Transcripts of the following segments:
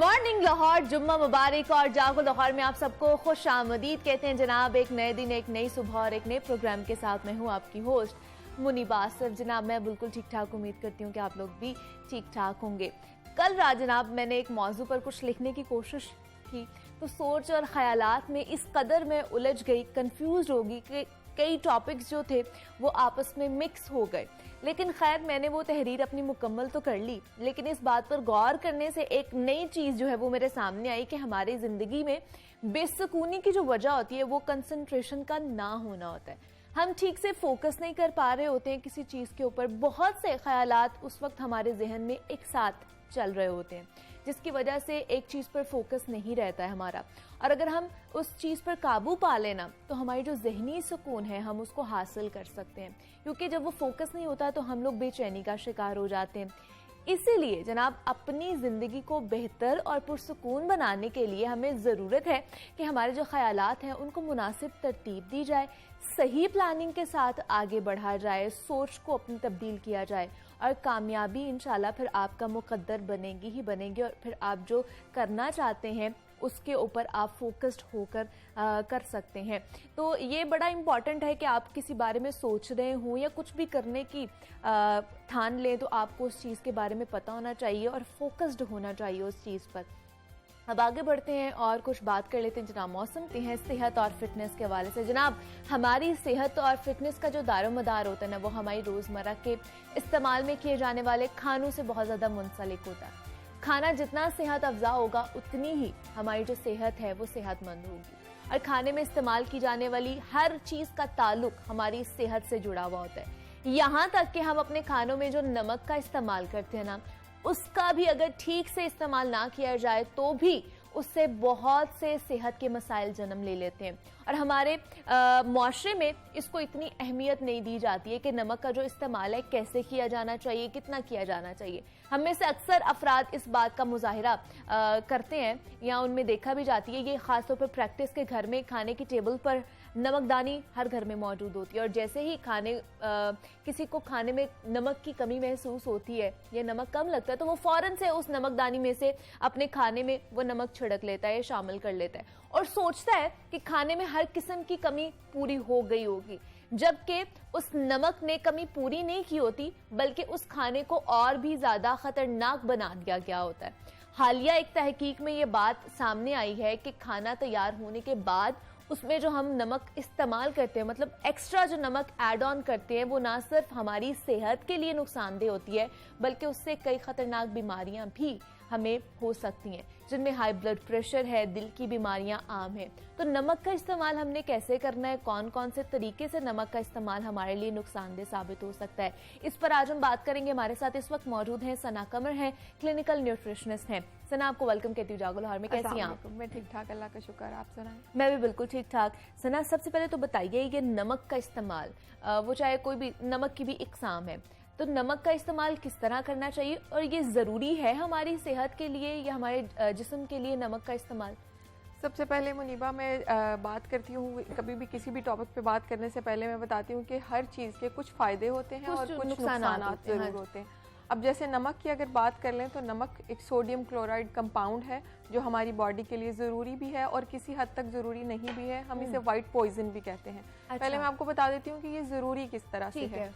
Morning Lahore, जुम्मा मुबारक और जागो लाहौर में आप सबको खुश आमदीद कहते हैं जनाब। एक नए दिन, एक नई सुबह और एक नए प्रोग्राम के साथ मैं हूँ आपकी होस्ट मुनीबा आसिफ। जनाब मैं बिल्कुल ठीक ठाक, उम्मीद करती हूँ कि आप लोग भी ठीक ठाक होंगे। कल रात जनाब मैंने एक मौजू पर कुछ लिखने की कोशिश की तो सोच और ख्यालात में इस कदर मैं उलझ गई, कंफ्यूज हो गई कि कई टॉपिक्स जो थे वो आपस में मिक्स हो गए। लेकिन खैर मैंने वो तहरीर अपनी मुकम्मल तो कर ली, लेकिन इस बात पर गौर करने से एक नई चीज़ जो है वो मेरे सामने आई कि हमारी ज़िंदगी में बेसुकूनी की जो वजह होती है वो कंसंट्रेशन का ना होना होता है। हम ठीक से फोकस नहीं कर पा रहे होते हैं किसी चीज़ के ऊपर, बहुत से ख्यालात उस वक्त हमारे जहन में एक साथ चल रहे होते हैं जिसकी वजह से एक चीज़ पर फोकस नहीं रहता है हमारा। और अगर हम उस चीज़ पर काबू पा लेना तो हमारी जो जहनी सुकून है हम उसको हासिल कर सकते हैं, क्योंकि जब वो फोकस नहीं होता तो हम लोग बेचैनी का शिकार हो जाते हैं। इसीलिए जनाब अपनी ज़िंदगी को बेहतर और पुरसुकून बनाने के लिए हमें ज़रूरत है कि हमारे जो ख्यालात हैं उनको मुनासिब तरतीब दी जाए, सही प्लानिंग के साथ आगे बढ़ा जाए, सोच को अपनी तब्दील किया जाए और कामयाबी इंशाल्लाह फिर आपका मुकद्दर बनेगी ही बनेगी। और फिर आप जो करना चाहते हैं उसके ऊपर आप फोकस्ड होकर कर सकते हैं। तो ये बड़ा इम्पॉर्टेंट है कि आप किसी बारे में सोच रहे हों या कुछ भी करने की ठान लें तो आपको उस चीज़ के बारे में पता होना चाहिए और फोकस्ड होना चाहिए उस चीज़ पर। अब आगे बढ़ते हैं और कुछ बात कर लेते हैं जनाब मौसम की है सेहत और फिटनेस के हवाले से। जनाब हमारी सेहत और फिटनेस का जो दारोमदार होता है ना वो हमारी रोज़मर्रा के इस्तेमाल में किए जाने वाले खानों से बहुत ज़्यादा मुंसलिक होता है। खाना जितना सेहत अफजा होगा उतनी ही हमारी जो सेहत है वो सेहतमंद होगी। और खाने में इस्तेमाल की जाने वाली हर चीज़ का ताल्लुक हमारी सेहत से जुड़ा हुआ होता है। यहाँ तक कि हम अपने खानों में जो नमक का इस्तेमाल करते हैं ना उसका भी अगर ठीक से इस्तेमाल ना किया जाए तो भी उससे बहुत से सेहत के मसाइल जन्म ले लेते हैं। और हमारे माशरे में इसको इतनी अहमियत नहीं दी जाती है कि नमक का जो इस्तेमाल है कैसे किया जाना चाहिए, कितना किया जाना चाहिए। हम में से अक्सर अफराद इस बात का मुजाहिरा करते हैं या उनमें देखा भी जाती है, ये खासतौर पर प्रैक्टिस के घर में खाने की टेबल पर नमकदानी हर घर में मौजूद होती है और जैसे ही किसी को खाने में नमक की कमी महसूस होती है या नमक कम लगता है तो वो फौरन से उस नमकदानी में से अपने खाने में वो नमक छिड़क लेता है, शामिल कर लेता है और सोचता है कि खाने में हर किस्म की कमी पूरी हो गई होगी, जबकि उस नमक ने कमी पूरी नहीं की होती बल्कि उस खाने को और भी ज्यादा खतरनाक बना दिया गया होता है। हालिया एक तहकीक में ये बात सामने आई है कि खाना तैयार होने के बाद उसमें जो हम नमक इस्तेमाल करते हैं, मतलब एक्स्ट्रा जो नमक ऐड ऑन करते हैं, वो ना सिर्फ हमारी सेहत के लिए नुकसानदेह होती है बल्कि उससे कई खतरनाक बीमारियां भी हमें हो सकती हैं, जिनमें हाई ब्लड प्रेशर है, दिल की बीमारियां आम हैं। तो नमक का इस्तेमाल हमने कैसे करना है, कौन कौन से तरीके से नमक का इस्तेमाल हमारे लिए नुकसानदेह साबित हो सकता है, इस पर आज हम बात करेंगे। हमारे साथ इस वक्त मौजूद हैं सना कमर हैं, क्लिनिकल न्यूट्रिशनिस्ट हैं। सना आपको वेलकम कहती हूँ जागो लाहौर में। कैसी हैं आप? मैं ठीक ठाक, अल्लाह का शुक्र, आप सुनाएं? मैं भी बिल्कुल ठीक ठाक। सना सबसे पहले तो बताइए ये नमक का इस्तेमाल, वो चाहे कोई भी नमक की भी इकसाम है, तो नमक का इस्तेमाल किस तरह करना चाहिए और ये ज़रूरी है हमारी सेहत के लिए या हमारे जिस्म के लिए नमक का इस्तेमाल? सबसे पहले मुनीबा मैं बात करती हूँ, कभी भी किसी भी टॉपिक पे बात करने से पहले मैं बताती हूँ कि हर चीज़ के कुछ फ़ायदे होते हैं और कुछ नुकसानात ज़रूर होते हैं। अब जैसे नमक की अगर बात कर लें तो नमक एक सोडियम क्लोराइड कंपाउंड है जो हमारी बॉडी के लिए ज़रूरी भी है और किसी हद तक ज़रूरी नहीं भी है। हम इसे वाइट पॉइजन भी कहते हैं। अच्छा। पहले मैं आपको बता देती हूँ कि ये ज़रूरी किस तरह से है।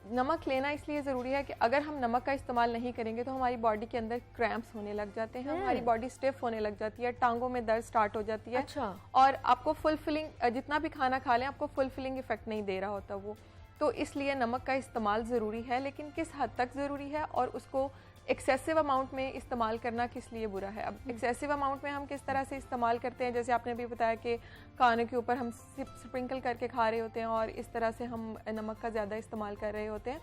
नमक लेना इसलिए ज़रूरी है कि अगर हम नमक का इस्तेमाल नहीं करेंगे तो हमारी बॉडी के अंदर क्रैम्प्स होने लग जाते हैं, हमारी बॉडी स्टिफ होने लग जाती है, टांगों में दर्द स्टार्ट हो जाती है। अच्छा। और आपको फुलफिलिंग, जितना भी खाना खा लें आपको फुलफिलिंग इफेक्ट नहीं दे रहा होता वो। तो इसलिए नमक का इस्तेमाल ज़रूरी है, लेकिन किस हद तक ज़रूरी है और उसको एक्सेसिव अमाउंट में इस्तेमाल करना किस लिए बुरा है। अब एक्सेसिव अमाउंट में हम किस तरह से इस्तेमाल करते हैं, जैसे आपने भी बताया कि खाने के ऊपर हम स्प्रिंकल करके खा रहे होते हैं और इस तरह से हम नमक का ज़्यादा इस्तेमाल कर रहे होते हैं।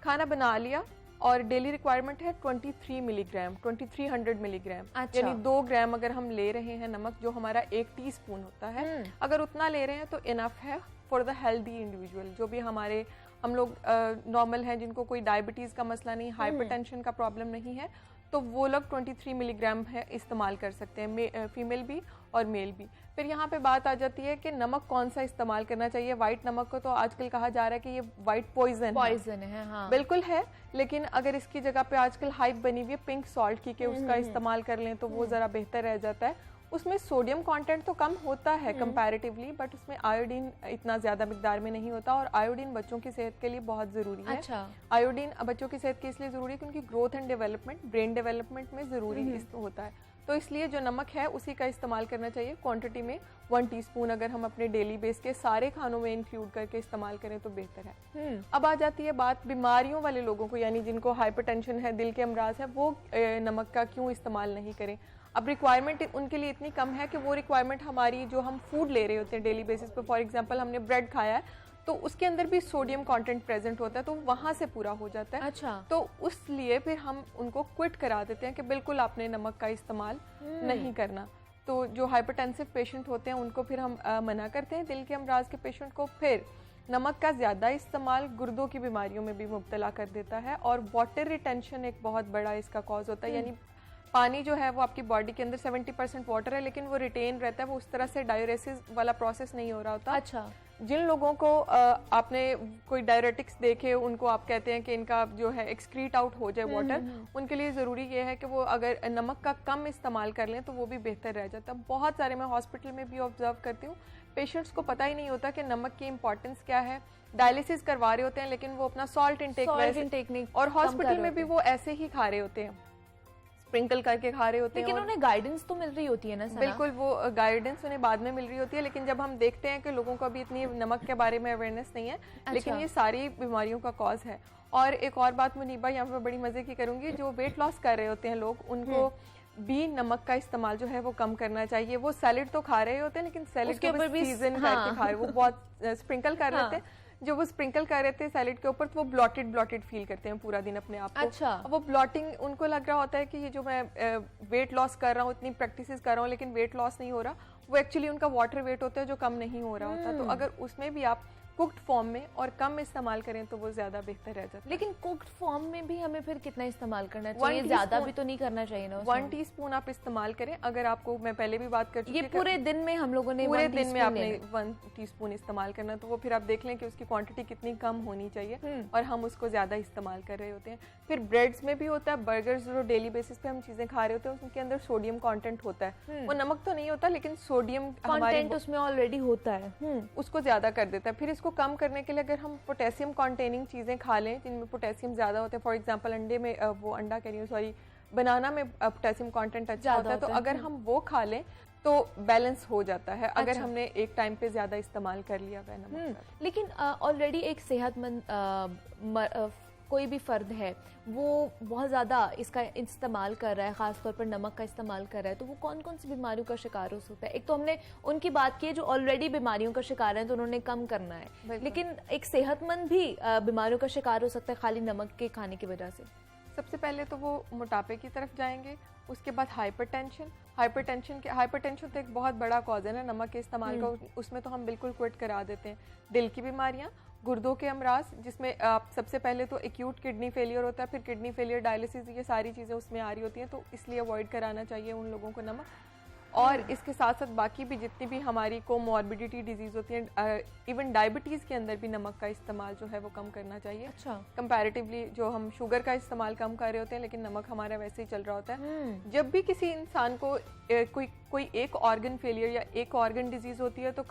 खाना बना लिया और डेली रिक्वायरमेंट है 23 मिलीग्राम, 2300 मिलीग्राम। अच्छा। यानी 2 ग्राम अगर हम ले रहे हैं नमक, जो हमारा 1 टीस्पून होता है, अगर उतना ले रहे हैं तो इनफ है फॉर द हेल्दी इंडिविजुअल। जो भी हम लोग नॉर्मल हैं, जिनको कोई डायबिटीज़ का मसला नहीं, हाइपरटेंशन का प्रॉब्लम नहीं है, तो तो वो लोग 23 मिलीग्राम है इस्तेमाल कर सकते हैं, फीमेल भी और मेल भी। फिर यहाँ पे बात आ जाती है कि नमक कौन सा इस्तेमाल करना चाहिए। वाइट नमक को तो आजकल कहा जा रहा है कि ये वाइट पॉइजन है। हाँ। बिल्कुल है, लेकिन अगर इसकी जगह पे आजकल हाइप बनी हुई है पिंक सॉल्ट की कि उसका इस्तेमाल कर लें तो वो ज़रा बेहतर रह जाता है। उसमें सोडियम कंटेंट तो कम होता है कंपैरेटिवली, बट उसमें आयोडीन इतना ज़्यादा मिकदार में नहीं होता, और आयोडीन बच्चों की सेहत के लिए बहुत ज़रूरी है। अच्छा। आयोडीन बच्चों की सेहत के इसलिए ज़रूरी है क्योंकि growth and development, brain development में ज़रूरी होता है। तो इसलिए जो नमक है उसी का इस्तेमाल करना चाहिए क्वांटिटी में 1 टीस्पून। अगर हम अपने डेली बेस के सारे खानों में इंक्लूड करके इस्तेमाल करें तो बेहतर है। अब आ जाती है बात बीमारियों वाले लोगों को, यानी जिनको हाइपरटेंशन है, दिल के अमराज है, वो नमक का क्यों इस्तेमाल नहीं करें। अब रिक्वायरमेंट उनके लिए इतनी कम है कि वो रिक्वायरमेंट हमारी जो हम फूड ले रहे होते हैं डेली बेसिस पे, फॉर एग्जांपल हमने ब्रेड खाया है तो उसके अंदर भी सोडियम कंटेंट प्रेजेंट होता है, तो वहाँ से पूरा हो जाता है। अच्छा। तो उसलिए फिर हम उनको क्विट करा देते हैं कि बिल्कुल आपने नमक का इस्तेमाल नहीं करना। तो जो हाइपरटेंसिव पेशेंट होते हैं उनको फिर हम मना करते हैं। दिल के अमराज के पेशेंट को फिर नमक का ज़्यादा इस्तेमाल गुर्दों की बीमारियों में भी मुब्तला कर देता है, और वाटर रिटेंशन एक बहुत बड़ा इसका कॉज होता है। यानी पानी जो है वो आपकी बॉडी के अंदर 70% वाटर है, लेकिन वो रिटेन रहता है, वो उस तरह से डायरेसिस वाला प्रोसेस नहीं हो रहा होता। अच्छा। जिन लोगों को आपने कोई डायरेटिक्स देखे, उनको आप कहते हैं कि इनका जो है एक्सक्रीट आउट हो जाए वाटर, उनके लिए ज़रूरी ये है कि वो अगर नमक का कम इस्तेमाल कर लें तो वो भी बेहतर रह जाता है। बहुत सारे मैं हॉस्पिटल में भी ऑब्जर्व करती हूँ, पेशेंट्स को पता ही नहीं होता कि नमक की इंपॉर्टेंस क्या है। डायलिसिस करवा रहे होते हैं लेकिन वो अपना सॉल्ट इंटेक और हॉस्पिटल में भी वो ऐसे ही खा रहे होते हैं, स्प्रिंकल करके खा रहे होते हैं। लेकिन उन्हें गाइडेंस तो मिल रही होती है ना सना? बिल्कुल, वो गाइडेंस उन्हें बाद में मिल रही होती है, लेकिन जब हम देखते हैं कि लोगों को अभी इतनी नमक के बारे में अवेयरनेस नहीं है। अच्छा। लेकिन ये सारी बीमारियों का कॉज है। और एक और बात मुनीबा यहाँ पे बड़ी मजे की करूंगी, जो वेट लॉस कर रहे होते हैं लोग, उनको भी नमक का इस्तेमाल जो है वो कम करना चाहिए। वो सैलेड तो खा रहे होते हैं लेकिन सैलेड के ऊपर भी सीजन करके खा रहे, वो बहुत स्प्रिंकल कर रहे थे। जो वो स्प्रिंकल कर रहे थे सैलेड के ऊपर, तो वो ब्लॉटेड फील करते हैं पूरा दिन अपने आप को। अच्छा। वो ब्लॉटिंग उनको लग रहा होता है कि ये जो मैं वेट लॉस कर रहा हूँ, इतनी प्रैक्टिसेस कर रहा हूँ, लेकिन वेट लॉस नहीं हो रहा। वो एक्चुअली उनका वाटर वेट होता है जो कम नहीं हो रहा होता। तो अगर उसमें भी आप कुक्ड फॉर्म में और कम इस्तेमाल करें तो वो ज्यादा बेहतर रह जाता है। लेकिन कुक्ड फॉर्म में भी हमें फिर कितना इस्तेमाल करना चाहिए? ज्यादा भी तो नहीं करना चाहिए ना? 1 टीस्पून आप इस्तेमाल करें। अगर आपको, मैं पहले भी बात कर चुकी हूं, ये पूरे दिन में हम लोगों ने पूरे दिन में आपने 1 टीस्पून इस्तेमाल करना, तो वो फिर आप देख लें कि उसकी क्वांटिटी कितनी कम होनी चाहिए, और हम उसको ज्यादा इस्तेमाल कर रहे होते हैं। फिर ब्रेड्स में भी होता है, बर्गर्स जो डेली बेसिस पे हम चीजें खा रहे होते हैं उनके अंदर सोडियम कंटेंट होता है। वो नमक तो नहीं होता लेकिन सोडियम कंटेंट उसमें ऑलरेडी होता है, उसको ज्यादा कर देता है। फिर इसको कम करने के लिए अगर हम पोटेशियम कंटेनिंग चीजें खा लें जिनमें पोटेशियम ज्यादा होते हैं, फॉर एग्जांपल अंडे में, वो अंडा कह रही हूँ सॉरी, बनाना में पोटेशियम कंटेंट अच्छा होता है, तो अगर हम वो खा लें तो बैलेंस हो जाता है। अगर अच्छा। हमने एक टाइम पे ज्यादा इस्तेमाल कर लिया है नमक। लेकिन ऑलरेडी एक सेहतमंद कोई भी फर्द है, वो बहुत ज़्यादा इसका इस्तेमाल कर रहा है, ख़ासतौर पर नमक का इस्तेमाल कर रहा है, तो वो कौन कौन सी बीमारियों का शिकार हो सकता है? एक तो हमने उनकी बात की है जो ऑलरेडी बीमारियों का शिकार है तो उन्होंने कम करना है, लेकिन एक सेहतमंद भी बीमारियों का शिकार हो सकता है खाली नमक के खाने की वजह से। सबसे पहले तो वो मोटापे की तरफ जाएंगे, उसके बाद हाइपरटेंशन तो एक बहुत बड़ा कॉज है ना नमक के इस्तेमाल का, उसमें तो हम बिल्कुल क्विट करा देते हैं। दिल की बीमारियां, गुर्दों के अमराज, जिसमें आप सबसे पहले तो एक्यूट किडनी फेलियर होता है, फिर किडनी फेलियर, डायलिसिस, ये सारी चीज़ें उसमें आ रही होती हैं, तो इसलिए अवॉइड कराना चाहिए उन लोगों को नमक। और इसके साथ साथ बाकी भी जितनी भी हमारी कोमॉर्बिडिटी डिजीज होती हैं, इवन डायबिटीज के अंदर भी नमक का इस्तेमाल जो है वो कम करना चाहिए। अच्छा। कंपैरेटिवली जो हम शुगर का इस्तेमाल कम कर रहे होते हैं लेकिन नमक हमारा वैसे ही चल रहा होता है। जब भी किसी इंसान को कोई एक ऑर्गन फेलियर या एक ऑर्गन डिजीज होती है तो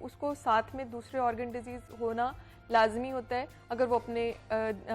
उसको साथ में दूसरे ऑर्गन डिजीज होना लाजमी होता है। अगर वो अपने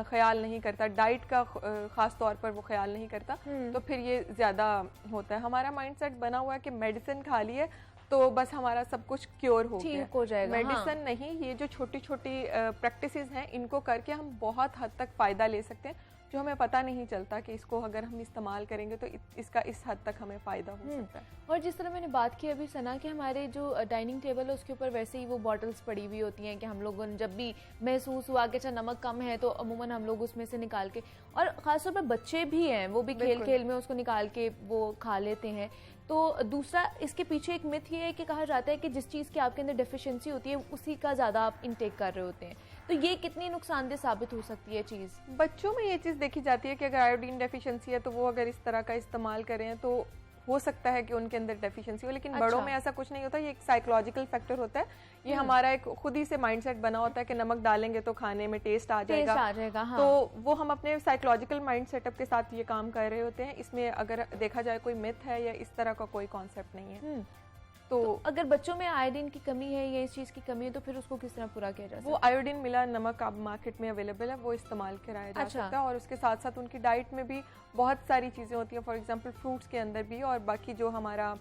ख्याल नहीं करता, डाइट का ख़ास तौर पर वो ख्याल नहीं करता, तो फिर ये ज़्यादा होता है। हमारा माइंडसेट बना हुआ है कि मेडिसिन खा ली है तो बस हमारा सब कुछ क्योर हो गया, हो जाएगा। मेडिसिन नहीं, ये जो छोटी छोटी प्रैक्टिसेस हैं इनको करके हम बहुत हद तक फ़ायदा ले सकते हैं, जो हमें पता नहीं चलता कि इसको अगर हम इस्तेमाल करेंगे तो इसका इस हद तक हमें फ़ायदा हो सकता है। और जिस तरह मैंने बात की अभी सना कि हमारे जो डाइनिंग टेबल है उसके ऊपर वैसे ही वो बॉटल्स पड़ी हुई होती हैं कि हम लोगों ने जब भी महसूस हुआ कि अच्छा नमक कम है तो अमूमन हम लोग उसमें से निकाल के, और ख़ासतौर पर बच्चे भी हैं वो भी खेल खेल में उसको निकाल के वो खा लेते हैं। तो दूसरा इसके पीछे एक मिथ ये है कि कहा जाता है कि जिस चीज़ की आपके अंदर डेफिशिएंसी होती है उसी का ज़्यादा आप इनटेक कर रहे होते हैं, तो ये कितनी नुकसानदेह साबित हो सकती है चीज़? बच्चों में ये चीज़ देखी जाती है कि अगर आयोडीन डेफिशिएंसी है तो वो अगर इस तरह का इस्तेमाल करें तो हो सकता है कि उनके अंदर डेफिशिएंसी हो, लेकिन बड़ों में ऐसा कुछ नहीं होता। ये एक साइकोलॉजिकल फैक्टर होता है, ये हमारा एक खुद ही से माइंडसेट बना होता है कि नमक डालेंगे तो खाने में टेस्ट आ जाएगा। हाँ। तो वो हम अपने साइकोलॉजिकल माइंड सेटअप के साथ ये काम कर रहे होते हैं। इसमें अगर देखा जाए कोई मिथ है या इस तरह का कोई कॉन्सेप्ट नहीं है। तो अगर बच्चों में आयोडीन की कमी है या इस चीज़ की कमी है तो फिर उसको किस तरह पूरा किया जा सकता है? वो आयोडीन मिला नमक अब मार्केट में अवेलेबल है, वो इस्तेमाल कराया जा सकता है। और उसके साथ साथ उनकी डाइट में भी बहुत सारी चीज़ें होती हैं, फॉर एग्जांपल फ्रूट्स के अंदर भी, और बाकी जो हमारा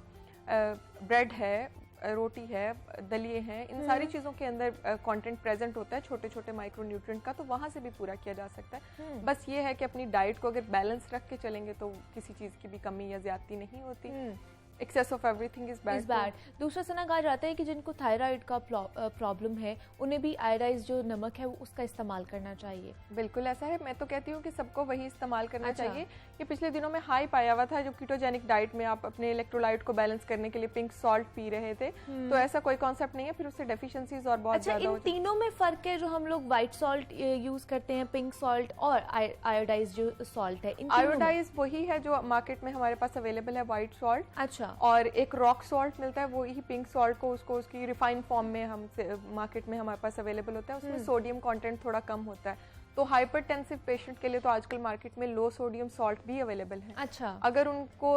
ब्रेड है, रोटी है, दलिए हैं, इन सारी चीज़ों के अंदर कंटेंट प्रेजेंट होता है छोटे छोटे माइक्रो न्यूट्रिएंट का, तो वहाँ से भी पूरा किया जा सकता है। बस ये है कि अपनी डाइट को अगर बैलेंस रख के चलेंगे तो किसी चीज़ की भी कमी या ज्यादती नहीं होती। Excess of everything is bad. दूसरा सना कहा जाता है कि जिनको थायराइड का प्रॉब्लम है उन्हें भी आयोडाइज जो नमक है वो उसका इस्तेमाल करना चाहिए। बिल्कुल ऐसा है, मैं तो कहती हूँ कि सबको वही इस्तेमाल करना चाहिए। ये पिछले दिनों में हाइप आया हुआ था जो कीटोजेनिक डाइट में आप अपने इलेक्ट्रोलाइट को बैलेंस करने के लिए पिंक सॉल्ट पी रहे थे, तो ऐसा कोई कॉन्सेप्ट नहीं है, फिर उससे डेफिशिएंसीज और बहुत ज्यादा इन तीनों में फर्क है? जो हम लोग व्हाइट सॉल्ट यूज करते हैं, पिंक सॉल्ट और आयोडाइज जो सॉल्ट है, आयोडाइज वही है जो मार्केट में हमारे पास अवेलेबल है, व्हाइट सॉल्ट। अच्छा। और एक रॉक सॉल्ट मिलता है, वो ही पिंक सॉल्ट को उसको उसकी रिफाइंड फॉर्म में हम मार्केट में हमारे पास अवेलेबल होता है। उसमें सोडियम कंटेंट थोड़ा कम होता है, तो हाइपरटेंसिव पेशेंट के लिए तो आजकल मार्केट में लो सोडियम सॉल्ट भी अवेलेबल है। अच्छा। अगर उनको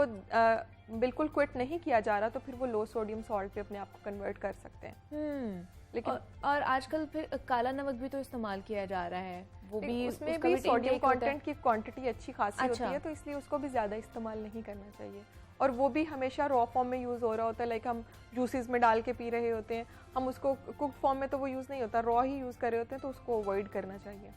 बिल्कुल क्विट नहीं किया जा रहा तो फिर वो लो सोडियम सॉल्ट पे अपने आप को कन्वर्ट कर सकते हैं। लेकिन और आजकल फिर काला नमक भी तो इस्तेमाल किया जा रहा है, वो भी उसमें भी सोडियम कंटेंट की क्वांटिटी अच्छी खासी होती है, तो इसलिए उसको भी ज्यादा इस्तेमाल नहीं करना चाहिए। और वो भी हमेशा रॉ फॉर्म में यूज़ हो रहा होता है, लाइक हम जूसेस में डाल के पी रहे होते हैं, हम उसको कुक फॉर्म में तो वो यूज़ नहीं होता, रॉ ही यूज़ कर रहे होते हैं, तो उसको अवॉइड करना चाहिए।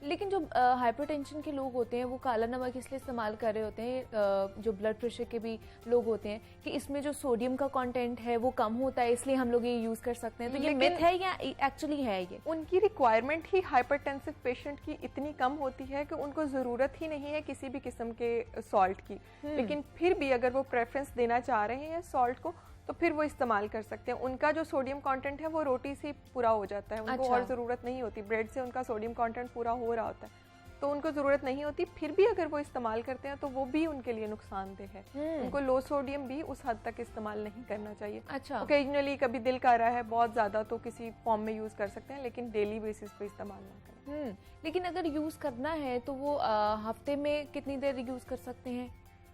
लेकिन जो हाइपरटेंशन के लोग होते हैं वो काला नमक इसलिए इस्तेमाल कर रहे होते हैं, जो ब्लड प्रेशर के भी लोग होते हैं, कि इसमें जो सोडियम का कंटेंट है वो कम होता है, इसलिए हम लोग ये यूज़ कर सकते हैं। तो ये मिथ है या एक्चुअली है? ये उनकी रिक्वायरमेंट ही हाइपरटेंसिव पेशेंट की इतनी कम होती है कि उनको ज़रूरत ही नहीं है किसी भी किस्म के सॉल्ट की, लेकिन फिर भी अगर वो प्रेफरेंस देना चाह रहे हैं सॉल्ट को तो फिर वो इस्तेमाल कर सकते हैं। उनका जो सोडियम कंटेंट है वो रोटी से पूरा हो जाता है, उनको और ज़रूरत नहीं होती। ब्रेड से उनका सोडियम कंटेंट पूरा हो रहा होता है, तो उनको ज़रूरत नहीं होती। फिर भी अगर वो इस्तेमाल करते हैं तो वो भी उनके लिए नुकसानदेह है। उनको लो सोडियम भी उस हद तक इस्तेमाल नहीं करना चाहिए। अच्छा। ओकेजनली कभी दिल कर रहा है बहुत ज़्यादा तो किसी फॉर्म में यूज़ कर सकते हैं, लेकिन डेली बेसिस पे इस्तेमाल ना करें। लेकिन अगर यूज़ करना है तो वो हफ्ते में कितनी देर यूज़ कर सकते हैं?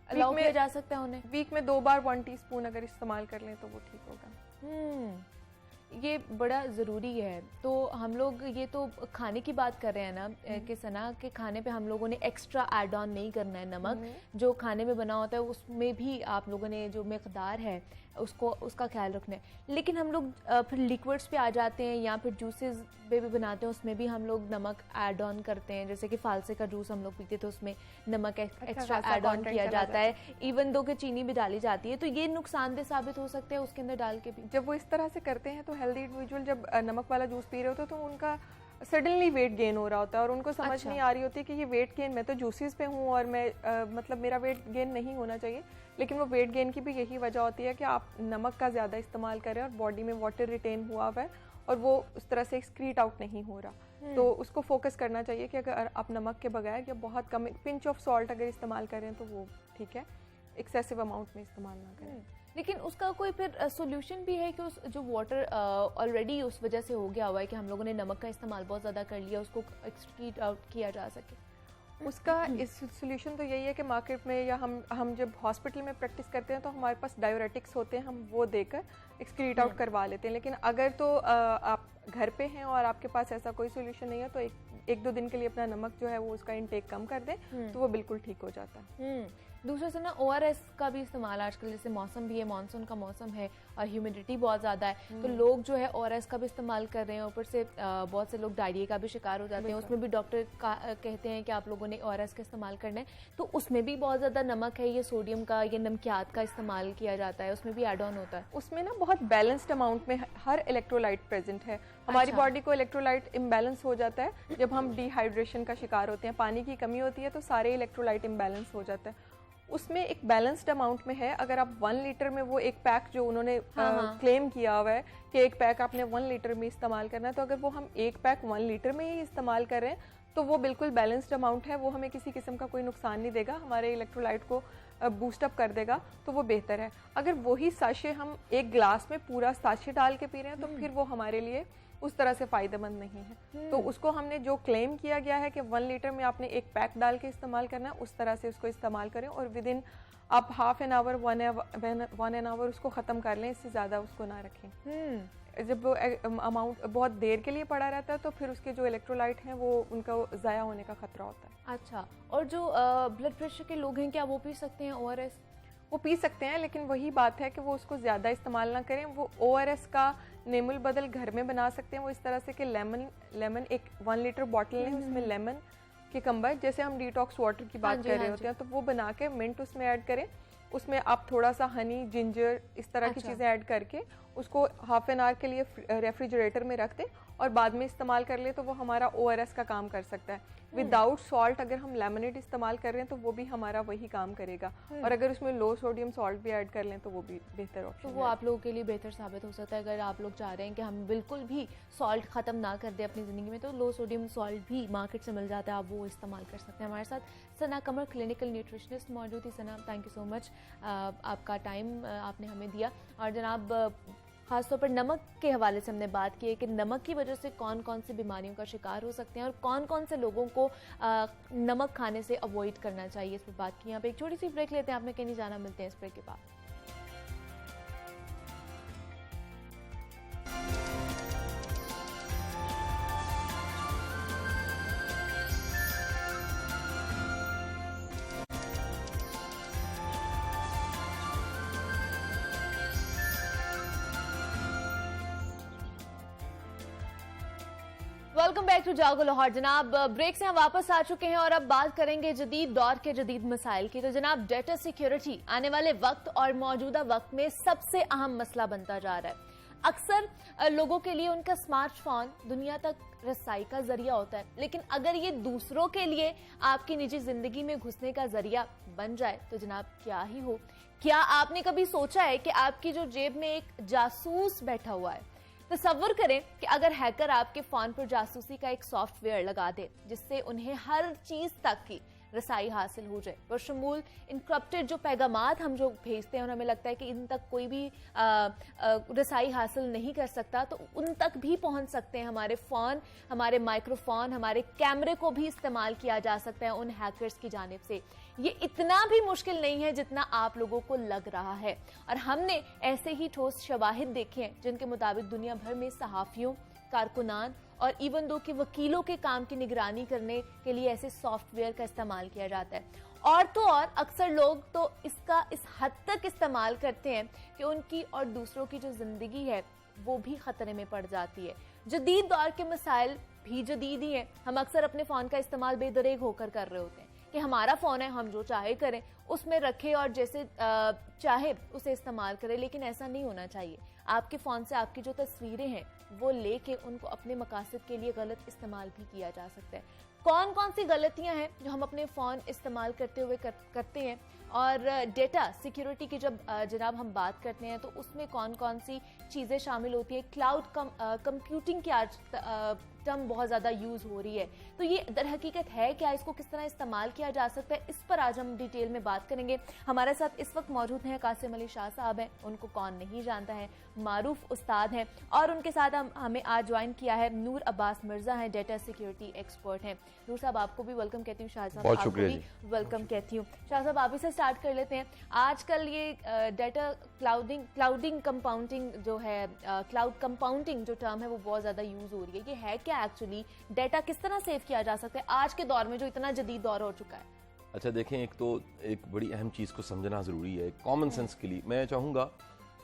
अलाउ किया जा सकता है उन्हें? वीक में 2 बार 1 टीस्पून अगर इस्तेमाल कर लें तो वो ठीक होगा। ये बड़ा ज़रूरी है। तो हम लोग ये तो खाने की बात कर रहे हैं ना कि सना के खाने पे हम लोगों ने एक्स्ट्रा ऐड ऑन नहीं करना है नमक, जो खाने में बना होता है उसमें भी आप लोगों ने जो मिकदार है उसका ख्याल रखना है। लेकिन हम लोग फिर लिक्विड्स पे आ जाते हैं या फिर जूसेस पे भी बनाते हैं, उसमें भी हम लोग नमक ऐड ऑन करते हैं। जैसे कि फालसे का जूस हम लोग पीते तो उसमें नमक एक्स्ट्रा ऐड ऑन किया जाता है, इवन दो कि चीनी भी डाली जाती है। तो ये नुकसानदेह साबित हो सकते हैं उसके अंदर डाल के भी। जब वो इस तरह से करते हैं तो हेल्दी इंडिविजुअल जब नमक वाला जूस पी रहे होते हैं तो उनका सडनली वेट गेन हो रहा होता है और उनको समझ नहीं आ रही होती कि ये वेट गेन, मैं तो जूसेस पे हूँ और मैं मतलब मेरा वेट गेन नहीं होना चाहिए। लेकिन वो वेट गेन की भी यही वजह होती है कि आप नमक का ज़्यादा इस्तेमाल करें और बॉडी में वाटर रिटेन हुआ हुआ है और वो उस तरह से एक्सक्रीट आउट नहीं हो रहा। तो उसको फोकस करना चाहिए कि अगर आप नमक के बगैर या बहुत कम पिंच ऑफ सॉल्ट अगर इस्तेमाल करें तो वो ठीक है, एक्सेसिव अमाउंट में इस्तेमाल ना करें। लेकिन उसका कोई फिर सोल्यूशन भी है कि उस जो वाटर ऑलरेडी उस वजह से हो गया हुआ है कि हम लोगों ने नमक का इस्तेमाल बहुत ज़्यादा कर लिया, उसको एक्सक्रीट आउट किया जा सके? उसका इस सोल्यूशन तो यही है कि मार्केट में या हम जब हॉस्पिटल में प्रैक्टिस करते हैं तो हमारे पास डायोरेटिक्स होते हैं, हम वो देकर एक्सक्रीट आउट करवा लेते हैं। लेकिन अगर तो आप घर पे हैं और आपके पास ऐसा कोई सोल्यूशन नहीं है तो एक दो दिन के लिए अपना नमक जो है वो उसका इंटेक कम कर दें तो वो बिल्कुल ठीक हो जाता है। दूसरा से ना ORS का भी इस्तेमाल आजकल, जैसे मौसम भी है, मानसून का मौसम है और ह्यूमिडिटी बहुत ज़्यादा है, तो लोग जो है ORS का भी इस्तेमाल कर रहे हैं। ऊपर से बहुत से लोग डायरिया का भी शिकार हो जाते हैं, उसमें भी डॉक्टर कहते हैं कि आप लोगों ने ORS का इस्तेमाल करना है। तो उसमें भी बहुत ज़्यादा नमक है, ये सोडियम का, ये नमकियात का इस्तेमाल किया जाता है, उसमें भी एड ऑन होता है। उसमें ना बहुत बैलेंस्ड अमाउंट में हर इलेक्ट्रोलाइट प्रेजेंट है। हमारी बॉडी को इलेक्ट्रोलाइट इम्बैलेंस हो जाता है जब हम डिहाइड्रेशन का शिकार होते हैं, पानी की कमी होती है तो सारे इलेक्ट्रोलाइट इम्बैलेंस हो जाता है। उसमें एक बैलेंस्ड अमाउंट में है। अगर आप 1 लीटर में वो एक पैक जो उन्होंने हाँ। क्लेम किया हुआ है कि एक पैक आपने 1 लीटर में इस्तेमाल करना है, तो अगर वो हम एक पैक 1 लीटर में ही इस्तेमाल कर रहे हैं तो वो बिल्कुल बैलेंस्ड अमाउंट है, वो हमें किसी किस्म का कोई नुकसान नहीं देगा, हमारे इलेक्ट्रोलाइट को बूस्ट अप कर देगा, तो वो बेहतर है। अगर वही साशे हम एक ग्लास में पूरा साशे डाल के पी रहे हैं तो फिर वो हमारे लिए उस तरह से फ़ायदेमंद नहीं है। तो उसको हमने जो क्लेम किया गया है कि 1 लीटर में आपने एक पैक डाल के इस्तेमाल करना है, उस तरह से उसको इस्तेमाल करें और विद इन आप half an hour 1 an hour उसको ख़त्म कर लें, इससे ज़्यादा उसको ना रखें। जब वो अमाउंट बहुत देर के लिए पड़ा रहता है तो फिर उसके जो इलेक्ट्रोलाइट हैं वो उनका ज़ाया होने का खतरा होता है। अच्छा, और जो ब्लड प्रेशर के लोग हैं क्या वो पी सकते हैं ORS? वो पी सकते हैं, लेकिन वही बात है कि वो उसको ज़्यादा इस्तेमाल ना करें। वो ORS का नेमुल बदल घर में बना सकते हैं वो इस तरह से कि लेमन एक 1 लीटर बॉटल है, उसमें लेमन के कम्बाइट, जैसे हम डिटॉक्स वाटर की बात कर रहे होते हैं, तो वो बना के मिंट उसमें ऐड करें, उसमें आप थोड़ा सा हनी, जिंजर, इस तरह की चीज़ें ऐड करके उसको हाफ एन आवर के लिए रेफ्रिजरेटर में रख दें और बाद में इस्तेमाल कर लें, तो वो हमारा ORS का काम कर सकता है। विदाउट सॉल्ट अगर हम लेमनेड इस्तेमाल कर रहे हैं तो वो भी हमारा वही काम करेगा, और अगर उसमें लो सोडियम सॉल्ट भी ऐड कर लें तो वो भी बेहतर ऑप्शन तो वो आप लोगों के लिए बेहतर साबित हो सकता है। अगर आप लोग चाह रहे हैं कि हम बिल्कुल भी सॉल्ट ख़त्म ना कर दें अपनी ज़िंदगी में, तो लो सोडियम सॉल्ट भी मार्केट से मिल जाता है, आप वो इस्तेमाल कर सकते हैं। हमारे साथ सना कमर क्लिनिकल न्यूट्रिशनिस्ट मौजूद थी। सना, थैंक यू सो मच, आपका टाइम आपने हमें दिया। और जनाब, खासतौर पर नमक के हवाले से हमने बात की है कि नमक की वजह से कौन कौन सी बीमारियों का शिकार हो सकते हैं और कौन कौन से लोगों को नमक खाने से अवॉइड करना चाहिए, इस पर बात की। यहाँ पे एक छोटी सी ब्रेक लेते हैं, आपने कहीं नहीं जाना, मिलते हैं इस ब्रेक के बाद। वेलकम बैक टू जागो लाहौर। जनाब, ब्रेक से हम वापस आ चुके हैं और अब बात करेंगे जदीद दौर के जदीद मसाइल की। तो जनाब, डेटा सिक्योरिटी आने वाले वक्त और मौजूदा वक्त में सबसे अहम मसला बनता जा रहा है। अक्सर लोगों के लिए उनका स्मार्टफोन दुनिया तक रसाई का जरिया होता है, लेकिन अगर ये दूसरों के लिए आपकी निजी जिंदगी में घुसने का जरिया बन जाए तो जनाब क्या ही हो। क्या आपने कभी सोचा है कि आपकी जो जेब में एक जासूस बैठा हुआ है? तसव्वुर करें कि अगर हैकर आपके फोन पर जासूसी का एक सॉफ्टवेयर लगा दे जिससे उन्हें हर चीज तक की रसाई हासिल हो जाए, बशमूल इनक्रप्टेड जो पैगामात हम जो भेजते हैं और हमें लगता है कि इन तक कोई भी रसाई हासिल नहीं कर सकता, तो उन तक भी पहुंच सकते हैं। हमारे फ़ोन, हमारे माइक्रोफोन, हमारे कैमरे को भी इस्तेमाल किया जा सकता है उन हैकर्स की जानिब से। ये इतना भी मुश्किल नहीं है जितना आप लोगों को लग रहा है, और हमने ऐसे ही ठोस शवाहिद देखे हैं जिनके मुताबिक दुनिया भर में सहाफ़ियों, कारकुनान और इवन दो के वकीलों के काम की निगरानी करने के लिए ऐसे सॉफ्टवेयर का इस्तेमाल किया जाता है। और तो और अक्सर लोग तो इसका इस हद तक इस्तेमाल करते हैं कि उनकी और दूसरों की जो जिंदगी है वो भी खतरे में पड़ जाती है। जदीद दौर के मसाइल भी जदीद ही हैं। हम अक्सर अपने फ़ोन का इस्तेमाल बेदरेग होकर कर रहे होते हैं कि हमारा फ़ोन है, हम जो चाहे करें, उसमें रखें और जैसे चाहे उसे इस्तेमाल करें, लेकिन ऐसा नहीं होना चाहिए। आपके फ़ोन से आपकी जो तस्वीरें हैं वो लेके उनको अपने मकासद के लिए गलत इस्तेमाल भी किया जा सकता है। कौन कौन सी गलतियां हैं जो हम अपने फ़ोन इस्तेमाल करते हुए करते हैं, और डेटा सिक्योरिटी की जब जनाब हम बात करते हैं तो उसमें कौन कौन सी चीज़ें शामिल होती है। क्लाउड कंप्यूटिंग की आज टर्म बहुत ज़्यादा यूज़ हो रही है, तो ये दर हकीकत है क्या, इसको किस तरह इस्तेमाल किया जा सकता है, इस पर आज हम डिटेल में बात करेंगे। हमारे साथ इस वक्त मौजूद हैं कासिम अली शाह साहब हैं, उनको कौन नहीं जानता है, मारूफ उस्ताद हैं, और उनके साथ हमें आज ज्वाइन किया है नूर अब्बास मिर्जा हैं, डेटा सिक्योरिटी एक्सपर्ट हैं। नूर साहब, आपको भी वेलकम कहती हूँ, शाह साहब आपको भी वेलकम कहती हूँ। शाह साहब, आप इसे स्टार्ट कर लेते हैं। आजकल ये डेटा क्लाउडिंग कंपाउंडिंग जो है, क्लाउड कंपाउंडिंग जो टर्म है वो बहुत ज़्यादा यूज़ हो रही है। ये है क्या एक्चुअली? डेटा किस तरह सेव किया जा सकता है आज के दौर में जो इतना जदीद दौर हो चुका है? अच्छा देखें, एक तो एक बड़ी अहम चीज़ को समझना ज़रूरी है कॉमन सेंस के लिए। मैं चाहूँगा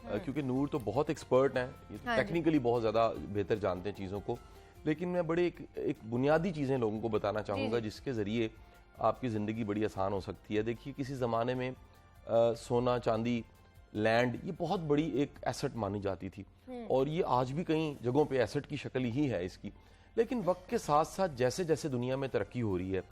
क्योंकि नूर तो बहुत एक्सपर्ट हैं, ये तो टेक्निकली बहुत ज़्यादा बेहतर जानते हैं चीज़ों को, लेकिन मैं बड़े एक बुनियादी चीज़ें लोगों को बताना चाहूँगा जिसके ज़रिए आपकी ज़िंदगी बड़ी आसान हो सकती है। देखिए, किसी ज़माने में सोना, चांदी, लैंड ये बहुत बड़ी एक एसेट मानी जाती थी, और ये आज भी कई जगहों पे एसेट की शक्ल ही है इसकी। लेकिन वक्त के साथ साथ जैसे जैसे दुनिया में तरक्की हो रही है,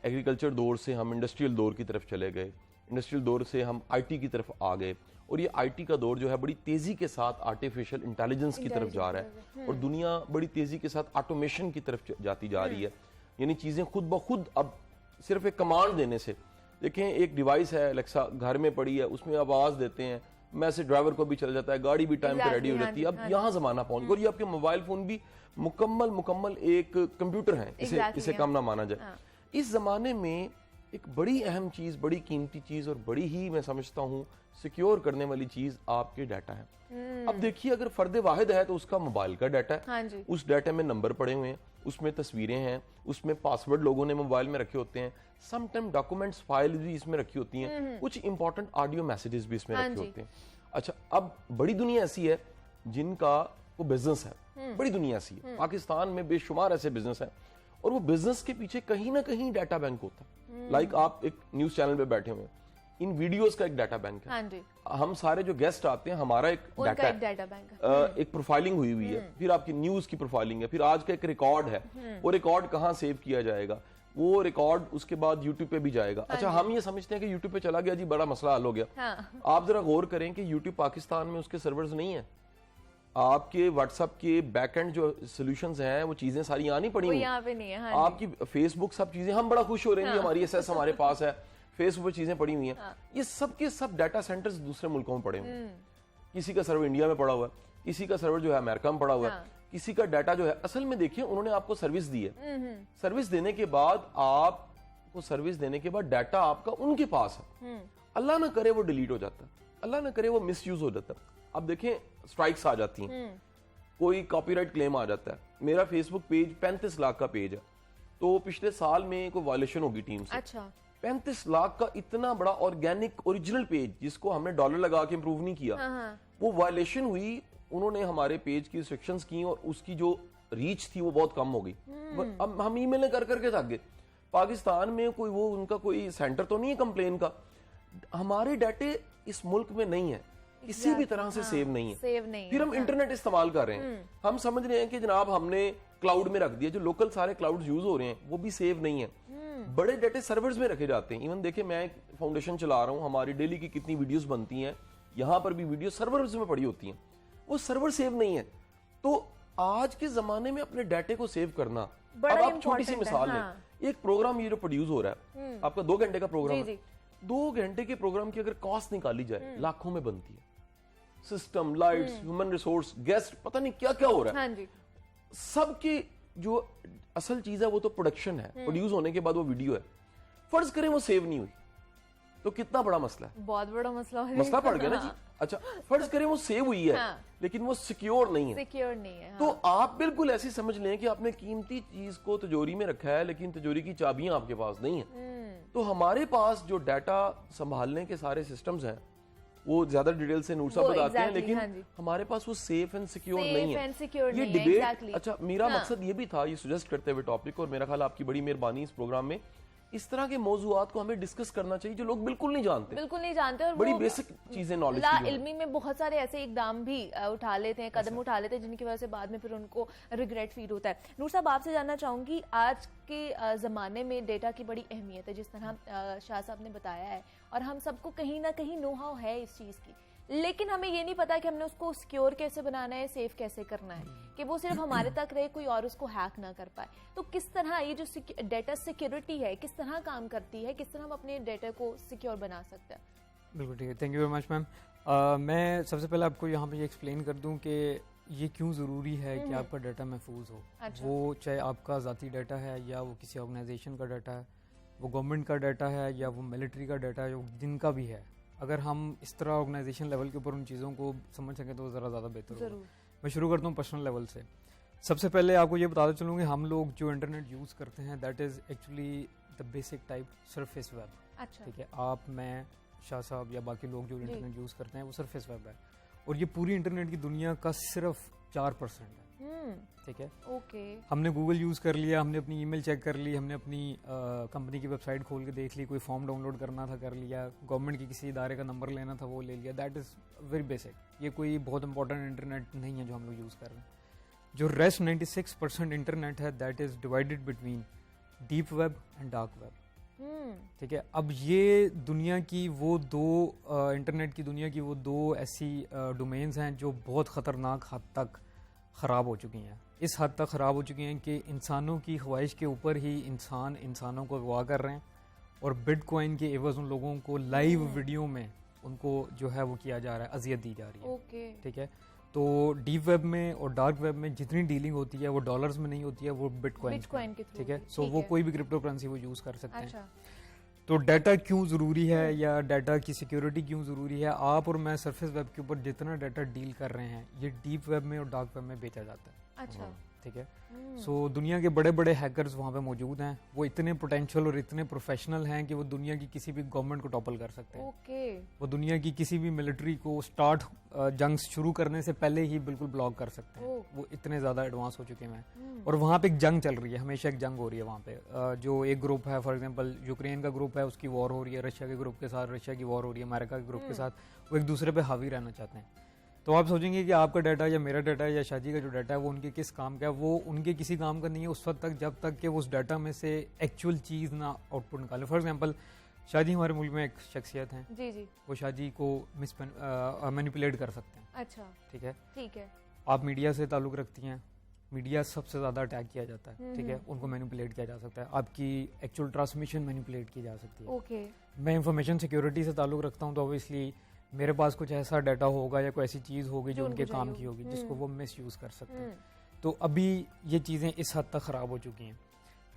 एग्रीकल्चर दौर से हम इंडस्ट्रियल दौर की तरफ चले गए, इंडस्ट्रियल दौर से हम आईटी की तरफ आ गए, और ये आईटी का दौर जो है बड़ी तेजी के साथ आर्टिफिशियल इंटेलिजेंस की तरफ जा रहा है, और दुनिया बड़ी तेजी के साथ ऑटोमेशन की तरफ जाती जा रही है। यानी चीजें खुद ब खुद अब सिर्फ एक कमांड देने से, देखें एक डिवाइस है अलेक्सा घर में पड़ी है, उसमें आवाज देते हैं, मैसेज ड्राइवर को भी चल जाता है, गाड़ी भी टाइम पे रेडी हो जाती है। अब यहाँ जमाना पहुंच गया, और ये आपके मोबाइल फोन भी मुकम्मल एक कंप्यूटर है, इसे कम ना माना जाए। इस जमाने में एक बड़ी अहम चीज, बड़ी कीमती चीज, और बड़ी ही मैं समझता हूँ सिक्योर करने वाली चीज आपके डाटा है। अब देखिए अगर फर्द वाहिद है तो उसका मोबाइल का डाटा है। हाँ जी। उस डाटा में नंबर पड़े हुए हैं, उसमें तस्वीरें हैं, उसमें पासवर्ड लोगों ने मोबाइल में रखे होते हैं, समटाइम डॉक्यूमेंट्स फाइल भी इसमें रखी होती हैं, कुछ इंपॉर्टेंट ऑडियो मैसेजेस भी इसमें रखे होते हैं। अच्छा, अब बड़ी दुनिया ऐसी है जिनका वो बिजनेस है, बड़ी दुनिया ऐसी है, पाकिस्तान में बेशुमार ऐसे बिजनेस है, और वो बिजनेस के पीछे कहीं ना कहीं डाटा बैंक होता है। लाइक आप एक न्यूज चैनल पे बैठे हुए हैं, इन वीडियोस का एक डाटा बैंक है। हाँ जी। हम सारे जो गेस्ट आते हैं, हमारा एक डाटा है, डाटा बैंक है। एक प्रोफाइलिंग हुई हुई है, फिर आपकी न्यूज की प्रोफाइलिंग है, फिर आज का एक रिकॉर्ड है, वो रिकॉर्ड कहाँ सेव किया जाएगा, वो रिकॉर्ड उसके बाद यूट्यूब पे भी जाएगा। अच्छा, हम ये समझते हैं कि यूट्यूब पे चला गया जी, बड़ा मसला हल हो गया। हाँ। आप जरा गौर करें कि यूट्यूब पाकिस्तान में उसके सर्वर्स नहीं है, आपके व्हाट्सएप के बैकएंड जो सॉल्यूशंस हैं वो चीजें सारी यहाँ नहीं पड़ी हुई, यहाँ पे नहीं है। हाँ आपकी फेसबुक सब चीजें, हम बड़ा खुश हो रहे हैं जी, हमारी एसएस हमारे पास है, फेसबुक पे चीजें पड़ी हुई हैं। ये सब के सब डाटा सेंटर्स दूसरे मुल्कों में पड़े हुए हैं। किसी का सर्वर इंडिया में पड़ा हुआ है, किसी का सर्वर जो है अमेरिका में पड़ा हुआ है, किसी का डाटा जो है, असल में देखिए उन्होंने आपको सर्विस दी है, सर्विस देने के बाद आपको सर्विस देने के बाद डाटा आपका उनके पास है। अल्लाह ना करे वो डिलीट हो जाता है, अल्लाह ना करे वो मिसयूज हो जाता है। अब देखें स्ट्राइक्स आ जाती हैं, कोई कॉपीराइट क्लेम आ जाता है। मेरा फेसबुक पेज 35 लाख का पेज है, तो पिछले साल में कोई वायलेशन होगी टीम से। अच्छा। 35 लाख का इतना बड़ा ऑर्गेनिक ओरिजिनल पेज जिसको हमने डॉलर लगा के इंप्रूव नहीं किया, वो वायलेशन हुई, उन्होंने हमारे पेज की रिस्ट्रिक्शंस की और उसकी जो रीच थी वो बहुत कम हो गई। अब हम ईमेल कर करके थक गए। पाकिस्तान में कोई वो उनका कोई सेंटर तो नहीं है कंप्लेन का, हमारे डाटे इस मुल्क में नहीं है, किसी भी तरह से सेव नहीं है। फिर हम इंटरनेट इस्तेमाल कर रहे हैं, हम समझ रहे हैं कि जनाब हमने क्लाउड में रख दिया, जो लोकल सारे क्लाउड यूज हो रहे हैं वो भी सेव नहीं है, बड़े डाटे सर्वर्स में रखे जाते हैं। इवन देखिए मैं एक फाउंडेशन चला रहा हूँ, हमारी डेली की कितनी वीडियोस बनती हैं, यहाँ पर भी वीडियो सर्वर्स में पड़ी होती हैं, वो सर्वर सेव नहीं है। तो आज के जमाने में अपने डाटे को सेव करना, अब आप छोटी सी मिसाल लें, एक प्रोग्राम ये जो प्रोड्यूस हो रहा है आपका 2 घंटे का प्रोग्राम है, 2 घंटे के प्रोग्राम की अगर कॉस्ट निकाली जाए लाखों में बनती है। System, lights, human resource, guest, पता नहीं क्या क्या हो रहा है। सबकी जो असल चीज है वो तो प्रोडक्शन है, प्रोड्यूस होने के बाद वो वीडियो है। फर्ज करें वो सेव नहीं हुई तो कितना बड़ा मसला है, बहुत बड़ा मसला पड़ गया ना जी। अच्छा, फर्ज करें वो सेव हुई है, लेकिन वो सिक्योर नहीं है, तो आप बिल्कुल ऐसी समझ लें कि आपने कीमती चीज को तिजोरी में रखा है, लेकिन तिजोरी की चाबियां आपके पास नहीं है। तो हमारे पास जो डाटा संभालने के सारे सिस्टम्स हैं वो ज्यादा डिटेल से नूर साहब बताते हैं, लेकिन हमारे पास वो सेफ एंड सिक्योर नहीं है। ये डिबेट, अच्छा मेरा मकसद ये भी था ये सुजेस्ट करते हुए टॉपिक, और मेरा ख्याल आपकी बड़ी मेहरबानी इस प्रोग्राम में, इस तरह के मौजूआत को हमें डिस्कस करना चाहिए जो लोग बिल्कुल नहीं जानते और बड़ी बेसिक चीजें नॉलेज इल्मी में बहुत सारे ऐसे इकदाम भी उठा लेते हैं, कदम उठा लेते हैं, जिनकी वजह से बाद में फिर उनको रिग्रेट फील होता है। नूर साहब, आपसे जानना चाहूंगी, आज के जमाने में डेटा की बड़ी अहमियत है, जिस तरह शाह साहब ने बताया है, और हम सबको कहीं ना कहीं नो हाउ है इस चीज की, लेकिन हमें ये नहीं पता कि हमने उसको सिक्योर कैसे बनाना है, सेफ कैसे करना है, कि वो सिर्फ हमारे तक रहे, कोई और उसको हैक ना कर पाए। तो किस तरह ये जो डेटा सिक्योरिटी है किस तरह काम करती है, किस तरह हम अपने डेटा को सिक्योर बना सकते हैं? बिल्कुल ठीक है, thank you very much ma'am. मैं सबसे पहले आपको यहाँ पे ये एक्सप्लेन कर दूँ कि ये क्यों ज़रूरी है कि आपका डाटा महफूज हो। अच्छा। वो चाहे आपका ज़ाती डाटा है या वो किसी ऑर्गेनाइजेशन का डाटा है, वो गवर्नमेंट का डाटा है या वो मिलिट्री का डाटा है, जिनका भी है, अगर हम इस तरह ऑर्गेनाइजेशन लेवल के ऊपर उन चीज़ों को समझ सकें तो ज़रा ज़्यादा बेहतर होगा। मैं शुरू करता हूँ पर्सनल लेवल से। सबसे पहले आपको ये बताता चलूँ कि हम लोग जो इंटरनेट यूज़ करते हैं that is actually the basic type surface web. अच्छा। ठीक है, आप, मैं, शाह साहब या बाकी लोग जो इंटरनेट यूज़ करते हैं वो सरफेस वेब है, और ये पूरी इंटरनेट की दुनिया का सिर्फ 4% है। ठीक है, ओके। हमने गूगल यूज़ कर लिया, हमने अपनी ईमेल चेक कर ली, हमने अपनी कंपनी की वेबसाइट खोल के देख ली, कोई फॉर्म डाउनलोड करना था कर लिया, गवर्नमेंट की किसी इदारे का नंबर लेना था वो ले लिया, दैट इज़ वेरी बेसिक। ये कोई बहुत इंपॉर्टेंट इंटरनेट नहीं है जो हम लोग यूज़ कर रहे हैं। जो रेस्ट 96% इंटरनेट है that is divided between deep web and dark web. ठीक है। अब ये दुनिया की वो दो इंटरनेट की दुनिया की वो दो ऐसी डोमेन्स हैं जो बहुत ख़तरनाक हद तक ख़राब हो चुकी हैं। इस हद तक ख़राब हो चुकी हैं कि इंसानों की ख्वाहिश के ऊपर ही इंसानों को अगवा कर रहे हैं और बिटकॉइन के एवज उन लोगों को लाइव वीडियो में उनको जो है वो किया जा रहा है, अजियत दी जा रही है। ठीक है। तो डीप वेब में और डार्क वेब में जितनी डीलिंग होती है वो डॉलर्स में नहीं होती है, वो बिटकॉइन के थ्रू। ठीक है। सो वो कोई भी क्रिप्टो करेंसी वो यूज़ कर सकते अच्छा। हैं। तो डाटा क्यों ज़रूरी है या डाटा की सिक्योरिटी क्यों ज़रूरी है? आप और मैं सरफेस वेब के ऊपर जितना डाटा डील कर रहे हैं ये डीप वेब में और डार्क वेब में बेचा जाता है। अच्छा। ठीक है। सो दुनिया के बड़े बड़े हैकर्स वहाँ पे मौजूद हैं। वो इतने पोटेंशियल और इतने प्रोफेशनल हैं कि वो दुनिया की किसी भी गवर्नमेंट को टॉपल कर सकते हैं। ओके। वो दुनिया की किसी भी मिलिट्री को स्टार्ट जंग शुरू करने से पहले ही बिल्कुल ब्लॉक कर सकते हैं। वो इतने ज़्यादा एडवांस हो चुके हैं। और वहाँ पे एक जंग चल रही है, हमेशा एक जंग हो रही है वहाँ पे। जो एक ग्रुप है, फॉर एग्जांपल यूक्रेन का ग्रुप है, उसकी वॉर हो रही है, रशिया के ग्रुप के साथ रशिया की वॉर हो रही है, अमेरिका के ग्रुप के साथ, वो एक दूसरे पे हावी रहना चाहते हैं। तो आप सोचेंगे कि आपका डाटा या मेरा डाटा या शादी का जो डाटा है वो उनके किस काम का है? वो उनके किसी काम का नहीं है उस वक्त तक जब तक कि वो उस डाटा में से एक्चुअल चीज़ ना आउटपुट निकाले। फॉर एग्जांपल शादी हमारे मुल्क में एक शख्सियत है, जी जी, वो शादी को मैनिपुलेट कर सकते हैं। अच्छा, ठीक है। ठीक है। आप मीडिया से ताल्लुक़ रखती हैं, मीडिया सबसे ज़्यादा अटैक किया जाता है। ठीक है। उनको मैनिपुलेट किया जा सकता है, आपकी एक्चुअल ट्रांसमिशन मैनिपुलेट की जा सकती है। ओके। मैं इंफॉर्मेशन सिक्योरिटी से ताल्लुक़ रखता हूँ, तो ऑब्वियसली मेरे पास कुछ ऐसा डाटा होगा या कोई ऐसी चीज़ होगी जो उनके काम की होगी जिसको वो मिस यूज़ कर सकते हैं। तो अभी ये चीज़ें इस हद तक ख़राब हो चुकी हैं।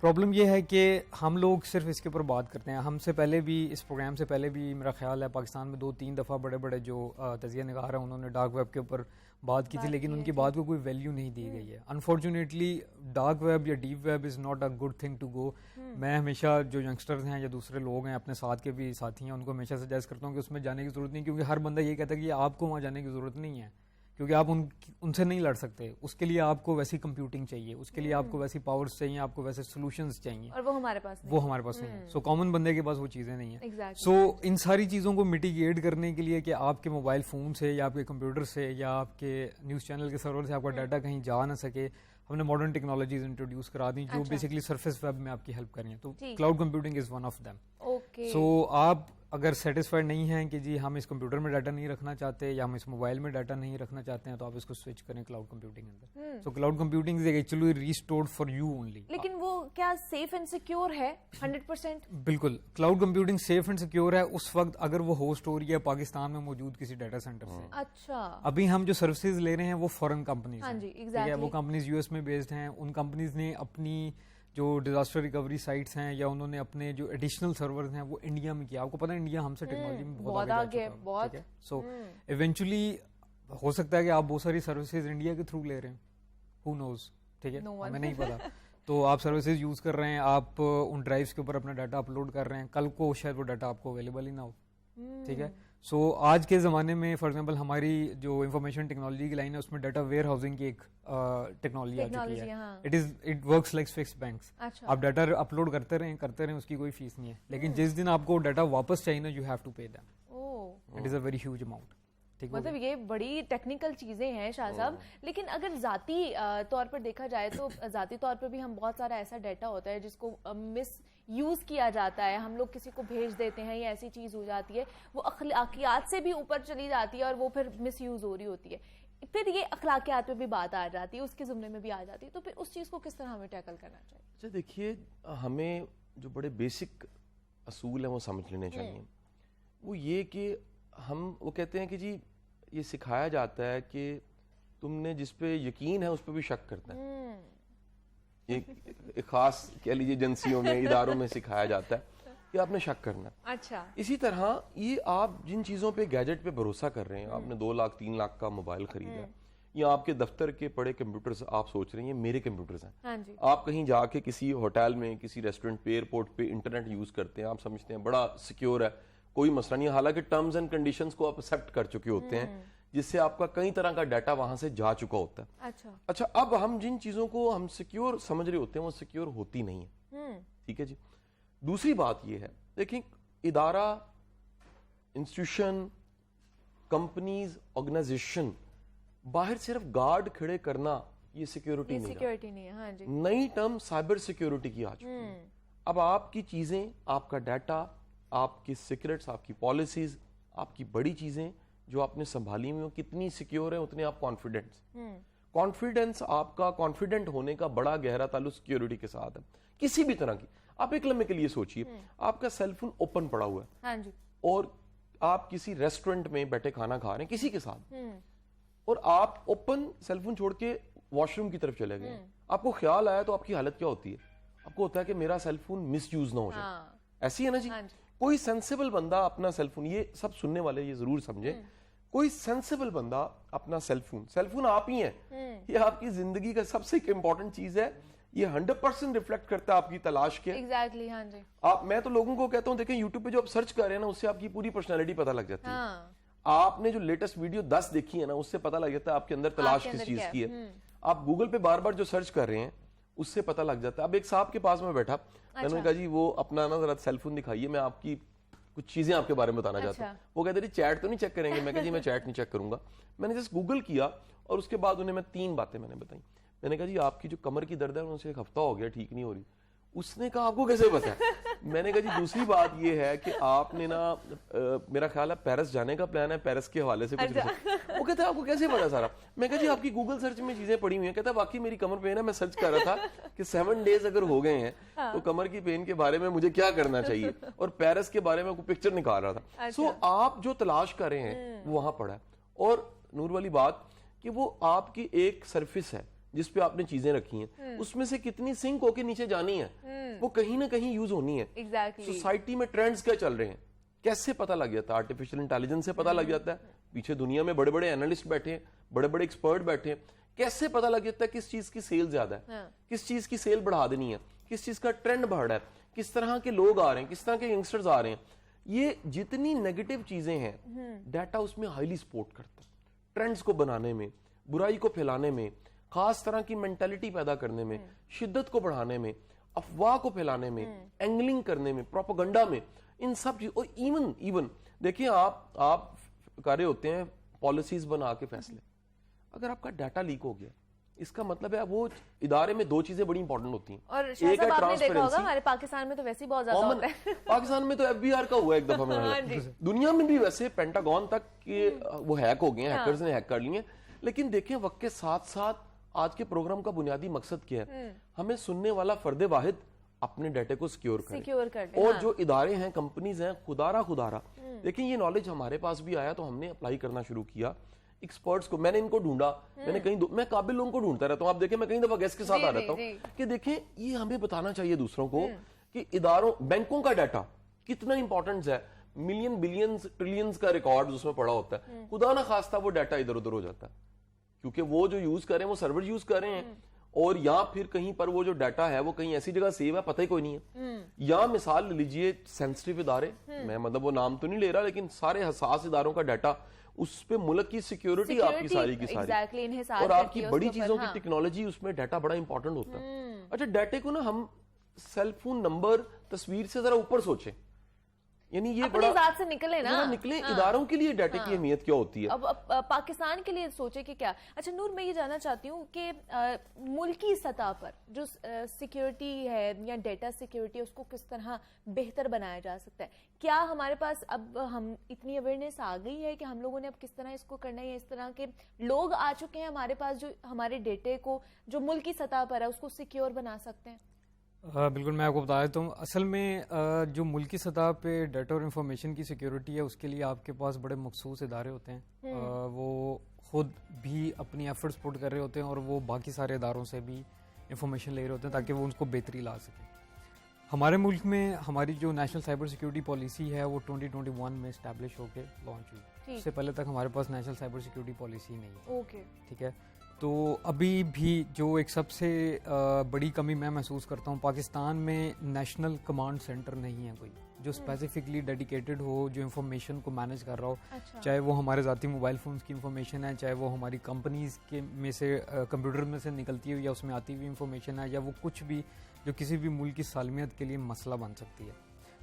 प्रॉब्लम ये है कि हम लोग सिर्फ इसके ऊपर बात करते हैं। हमसे पहले भी, इस प्रोग्राम से पहले भी मेरा ख्याल है पाकिस्तान में 2-3 दफ़ा बड़े बड़े जो तजिया निगार हैं उन्होंने डार्क वेब के ऊपर बात की थी, लेकिन उनकी बात को कोई वैल्यू नहीं दी गई है। अनफॉर्चुनेटली डार्क वेब या deep web is not a good thing to go. मैं हमेशा जो यंगस्टर्स हैं या दूसरे लोग हैं, अपने साथ के भी साथी हैं, उनको हमेशा सजेस्ट करता हूँ कि उसमें जाने की ज़रूरत नहीं, क्योंकि हर बंदा ये कहता है कि आपको वहाँ जाने की ज़रूरत नहीं है, क्योंकि आप उनसे नहीं लड़ सकते। उसके लिए आपको वैसी कंप्यूटिंग चाहिए, उसके लिए आपको वैसी पावर्स चाहिए, आपको वैसे सॉल्यूशंस चाहिए, और वो हमारे पास नहीं, वो हमारे पास नहीं है। सो कॉमन बंदे के पास वो चीज़ें नहीं है। Exactly. सो इन सारी चीज़ों को मिटिगेट करने के लिए कि आपके मोबाइल फ़ोन से या आपके कंप्यूटर से या आपके न्यूज़ चैनल के सर्वर से आपका डाटा कहीं जा ना सके, हमने मॉडर्न टेक्नोलॉजीज इंट्रोड्यूस करा दी जो बेसिकली सरफेस वेब में आपकी हेल्प कर रही हैं। तो cloud computing is one of them. Okay. So आप अगर सेटिस्फाइड नहीं हैं कि जी हम इस कंप्यूटर में डाटा नहीं रखना चाहते या हम इस मोबाइल में डाटा नहीं रखना चाहते हैं, तो आप इसको स्विच करें क्लाउड कंप्यूटिंग अंदर। So cloud computing is actually restored for you only. लेकिन वो क्या सेफ एंड सिक्योर है 100%? बिल्कुल, cloud computing safe and secure है उस वक्त अगर वो होस्ट हो रही है पाकिस्तान में मौजूद किसी डाटा सेंटर से। अच्छा। अभी हम जो सर्विसेज ले रहे हैं वो फॉरेन कंपनीज हाँ हैं, जी, ठीक है। वो कंपनीज यूएस में बेस्ड हैं। उन कंपनीज ने अपनी जो डिजास्टर रिकवरी साइट्स हैं या उन्होंने अपने जो एडिशनल सर्वर्स हैं वो इंडिया में किया। आपको पता है इंडिया हमसे टेक्नोलॉजी में बहुत आगे है, बहुत। सो इवेंचुअली हो सकता है कि आप बहुत सारी सर्विसेज इंडिया के थ्रू ले रहे हैं, हु नोज, ठीक है, हमें नहीं पता। तो आप सर्विसेज यूज कर रहे हैं, आप उन ड्राइव्स के ऊपर अपना डाटा अपलोड कर रहे हैं, कल को शायद वो डाटा आपको अवेलेबल ही ना हो, ठीक है। सो आज के ज़माने में फॉर एग्जांपल हमारी जो इंफॉर्मेशन टेक्नोलॉजी की लाइन है उसमें डाटा वेयर हाउसिंग की एक टेक्नोलॉजी आ चुकी है। It works like fixed banks. आप डाटा अपलोड करते रहें, उसकी कोई फीस नहीं है, लेकिन जिस दिन आपको डाटा वापस चाहिए ना, यू हैव टू पे that. It is a very huge amount. मतलब ये बड़ी टेक्निकल चीजें हैं शाह साहब। लेकिन अगर जाती तौर पर देखा जाए तो जाती तौर पर भी हम बहुत सारा ऐसा डाटा होता है जिसको मिस यूज किया जाता है। हम लोग किसी को भेज देते हैं, ये ऐसी चीज हो जाती है वो अखलाकियात से भी ऊपर चली जाती है और वो फिर मिस यूज हो रही होती है। फिर ये अखलाकियात पे भी बात आ जाती है, उसके जुम्मे में भी आ जाती है। तो फिर उस चीज को किस तरह हमें टैकल करना चाहिए? अच्छा देखिए, हमें जो बड़े बेसिक असूल हैं वो समझ लेने चाहिए। वो ये कि वो कहते हैं कि जी ये सिखाया जाता है कि तुमने जिस पे यकीन है उस पे भी शक करता है। एक खास कह लीजिए एजेंसियों में, इदारों में सिखाया जाता है कि आपने शक करना। अच्छा। इसी तरह ये आप जिन चीज़ों पे, गैजेट पे भरोसा कर रहे हैं, आपने 2 लाख 3 लाख का मोबाइल खरीदा या आपके दफ्तर के पड़े कंप्यूटर्स, आप सोच रहे हैं मेरे कंप्यूटर्स हैं। हाँ जी। आप कहीं जाके किसी होटल में, किसी रेस्टोरेंट पे, एयरपोर्ट पे इंटरनेट यूज करते हैं, आप समझते हैं बड़ा सिक्योर है, कोई मसला नहीं है, हालांकि टर्म्स एंड कंडीशंस को आप एक्सेप्ट कर चुके होते हैं जिससे आपका कई तरह का डाटा वहां से जा चुका होता है। अच्छा, अब हम जिन चीजों को हम सिक्योर समझ रहे होते हैं वो सिक्योर होती नहीं है, ठीक है जी। दूसरी बात ये है, देखिए, इदारा, इंस्टीट्यूशन, कंपनीज, ऑर्गेनाइजेशन, बाहर सिर्फ गार्ड खड़े करना ये सिक्योरिटी नहीं है। हाँ जी। नई टर्म साइबर सिक्योरिटी की आ चुकी है। अब आपकी चीज़ें, आपका डाटा, आपकी सीक्रेट्स, आपकी पॉलिसीज, आपकी बड़ी चीज़ें जो आपने संभाली हुई हो कितनी सिक्योर है, उतने आप कॉन्फिडेंस आपका, कॉन्फिडेंट होने का बड़ा गहरा ताल्लुक सिक्योरिटी के साथ है किसी भी तरह की। आप एक लम्हे के लिए सोचिए, आपका सेलफोन ओपन पड़ा हुआ है, हाँ जी, और आप किसी रेस्टोरेंट में बैठे खाना खा रहे हैं किसी के साथ, और आप ओपन सेलफोन छोड़ के वॉशरूम की तरफ चले गए, आपको ख्याल आया तो आपकी हालत क्या होती है? आपको होता है कि मेरा सेलफोन मिसयूज ना हो जाए। ऐसी है ना जी? कोई सेंसिबल बंदा अपना सेलफोन, ये सब सुनने वाले ये जरूर समझे, कोई सेंसिबल बंदा अपना सेलफोन आप ही है, ये आपकी जिंदगी का सबसे इंपॉर्टेंट चीज है, ये 100% रिफ्लेक्ट करता है आपकी तलाश के। एग्जैक्टली, हाँ जी। मैं तो लोगों को कहता हूं, देखें यूट्यूब पे जो आप सर्च कर रहे हैं ना, उससे आपकी पूरी पर्सनैलिटी पता लग जाती है। आपने जो लेटेस्ट वीडियो 10 देखी है ना, उससे पता लग जाता है आपके अंदर तलाश किस चीज की है। आप गूगल पे बार बार जो सर्च कर रहे हैं उससे पता लग जाता है। अब एक साहब के पास में बैठा, मैंने कहा जी वो अपना ना जरा सेलफोन दिखाइए, मैं आपकी कुछ चीजें आपके बारे में बताना चाहता हूँ। वो कहते चैट तो नहीं चेक करेंगे? मैं कहा जी मैं चैट नहीं चेक करूंगा। मैंने जस्ट गूगल किया और उसके बाद उन्हें मैं 3 बातें मैंने बताई। मैंने कहा जी आपकी जो कमर की दर्द है उनसे 1 हफ्ता हो गया ठीक नहीं हो रही। उसने कहा आपको कैसे पता है? मैंने कहा जी दूसरी बात ये है कि आपने ना मेरा ख्याल है पेरिस जाने का प्लान है, पेरिस के हवाले से कुछ। वो कहता है आपको कैसे पता सारा? मैं कहा जी आपकी गूगल सर्च में चीजें पड़ी हुई हैं। कहता है वाकई मेरी कमर पेन है, मैं सर्च कर रहा था कि 7 डेज अगर हो गए हैं तो कमर की पेन के बारे में मुझे क्या करना चाहिए, और पेरिस के बारे में पिक्चर निकाल रहा था। सो आप जो तलाश कर रहे हैं वो वहां पड़ा है। और नूर वाली बात कि वो आपकी एक सरफेस है जिस पे आपने चीजें रखी हैं, उसमें से कितनी सिंक होके नीचे जानी है, वो कहीं ना कहीं यूज होनी है। सोसाइटी में ट्रेंड्स क्या चल रहे हैं कैसे पता लग जाता है? आर्टिफिशियल इंटेलिजेंस से पता लग जाता है। पीछे दुनिया में बड़े बड़े एनालिस्ट बैठे हैं, बड़े बड़े एक्सपर्ट बैठे हैं। कैसे पता लग जाता है किस चीज की सेल ज्यादा है, किस चीज की सेल बढ़ा देनी है, किस चीज का ट्रेंड बढ़ रहा है, किस तरह के लोग आ रहे हैं, किस तरह के यंगस्टर्स आ रहे हैं। ये जितनी नेगेटिव चीजें हैं, डाटा उसमें हाईली सपोर्ट करता है, ट्रेंड्स को बनाने में, बुराई को फैलाने में, खास तरह की मेंटालिटी पैदा करने में, शिद्दत को बढ़ाने में, अफवाह को फैलाने में, एंगलिंग करने में, प्रोपेगेंडा में, इन सब चीज। और इवन देखिए आप कर रहे होते हैं पॉलिसीज बना के फैसले, अगर आपका डाटा लीक हो गया, इसका मतलब है वो इदारे में 2 चीजें बड़ी इंपॉर्टेंट होती हैं। और एक है आपने देखा होगा हमारे पाकिस्तान में तो वैसे ही बहुत ज्यादा होता है। पाकिस्तान में तो FBI का हुआ एक दफा मैंने, दुनिया में भी वैसे पेंटागन तक के वो हैक हो गए, हैकर्स ने हैक कर लिए। लेकिन देखें वक्त के साथ साथ आज के प्रोग्राम का बुनियादी मकसद क्या है? हमें सुनने वाला फर्दे वाहिद अपने डाटे को सिक्योर करे। और जो इदारे हैं, कंपनीज हैं, खुदारा लेकिन ये नॉलेज हमारे पास भी आया तो हमने अप्लाई करना शुरू किया। एक्सपर्ट्स को मैंने इनको ढूंढा, मैंने कहीं मैं काबिल लोगों को ढूंढता रहता हूँ। आप देखें मैं कई दफा गेस्ट के साथ आ रहता हूँ कि देखें ये हमें बताना चाहिए दूसरों को कि इदारों, बैंकों का डाटा कितना इंपॉर्टेंट है। मिलियन बिलियंस ट्रिलियंस का रिकॉर्ड उसमें पड़ा होता है, खुदा ना खास्ता वो डाटा इधर उधर हो जाता है क्योंकि वो जो यूज कर रहे हैं वो सर्वर यूज कर रहे हैं, और या फिर कहीं पर वो जो डाटा है वो कहीं ऐसी जगह सेव है पता ही कोई नहीं है। या मिसाल लीजिए सेंसिटिव इदारे, मैं मतलब वो नाम तो नहीं ले रहा, लेकिन सारे हसास इदारों का डाटा, उस पे मुल्क की सिक्योरिटी आपकी सारी की सारी, और आपकी बड़ी चीजों की टेक्नोलॉजी, उसमें डाटा बड़ा इंपॉर्टेंट होता है। अच्छा, डाटे को ना हम सेलफोन नंबर, तस्वीर से जरा ऊपर सोचें, यानी ये बड़ा जात से निकले ना, निकले। इदारों के लिए डाटे की अहमियत क्या होती है? अब पाकिस्तान के लिए सोचे कि क्या। अच्छा नूर, मैं ये जानना चाहती हूँ कि मुल्की सतह पर जो सिक्योरिटी है या डेटा सिक्योरिटी है उसको किस तरह बेहतर बनाया जा सकता है? क्या हमारे पास अब हम इतनी अवेयरनेस आ गई है कि हम लोगों ने अब किस तरह इसको करना है, या इस तरह के लोग आ चुके हैं हमारे पास जो हमारे डेटे को जो मुल्की सतह पर है उसको सिक्योर बना सकते हैं? बिल्कुल, मैं आपको बता देता हूँ। असल में जो मुल्की सतह पे डाटा और इंफॉर्मेशन की सिक्योरिटी है उसके लिए आपके पास बड़े मखसूस इदारे होते हैं। वो खुद भी अपनी एफर्ट्स पुट कर रहे होते हैं और वो बाकी सारे इदारों से भी इंफॉर्मेशन ले रहे होते हैं ताकि वो उसको बेहतरी ला सकें। हमारे मुल्क में हमारी जो नेशनल साइबर सिक्योरिटी पॉलिसी है वो 2021 में इस्टेब्लिश होकर लॉन्च हुई। उससे पहले तक हमारे पास नेशनल साइबर सिक्योरिटी पॉलिसी नहीं है। ओके, ठीक है। तो अभी भी जो एक सबसे बड़ी कमी मैं महसूस करता हूँ, पाकिस्तान में नेशनल कमांड सेंटर नहीं है कोई जो स्पेसिफिकली डेडिकेटेड हो, जो इंफॉर्मेशन को मैनेज कर रहा हो। अच्छा। चाहे वो हमारे ज़ाती मोबाइल फ़ोन्स की इंफॉर्मेशन है, चाहे वो हमारी कंपनीज़ के में से कंप्यूटर में से निकलती हुई या उसमें आती हुई इंफॉर्मेशन है, या वो कुछ भी जो किसी भी मुल्क की सालमियत के लिए मसला बन सकती है।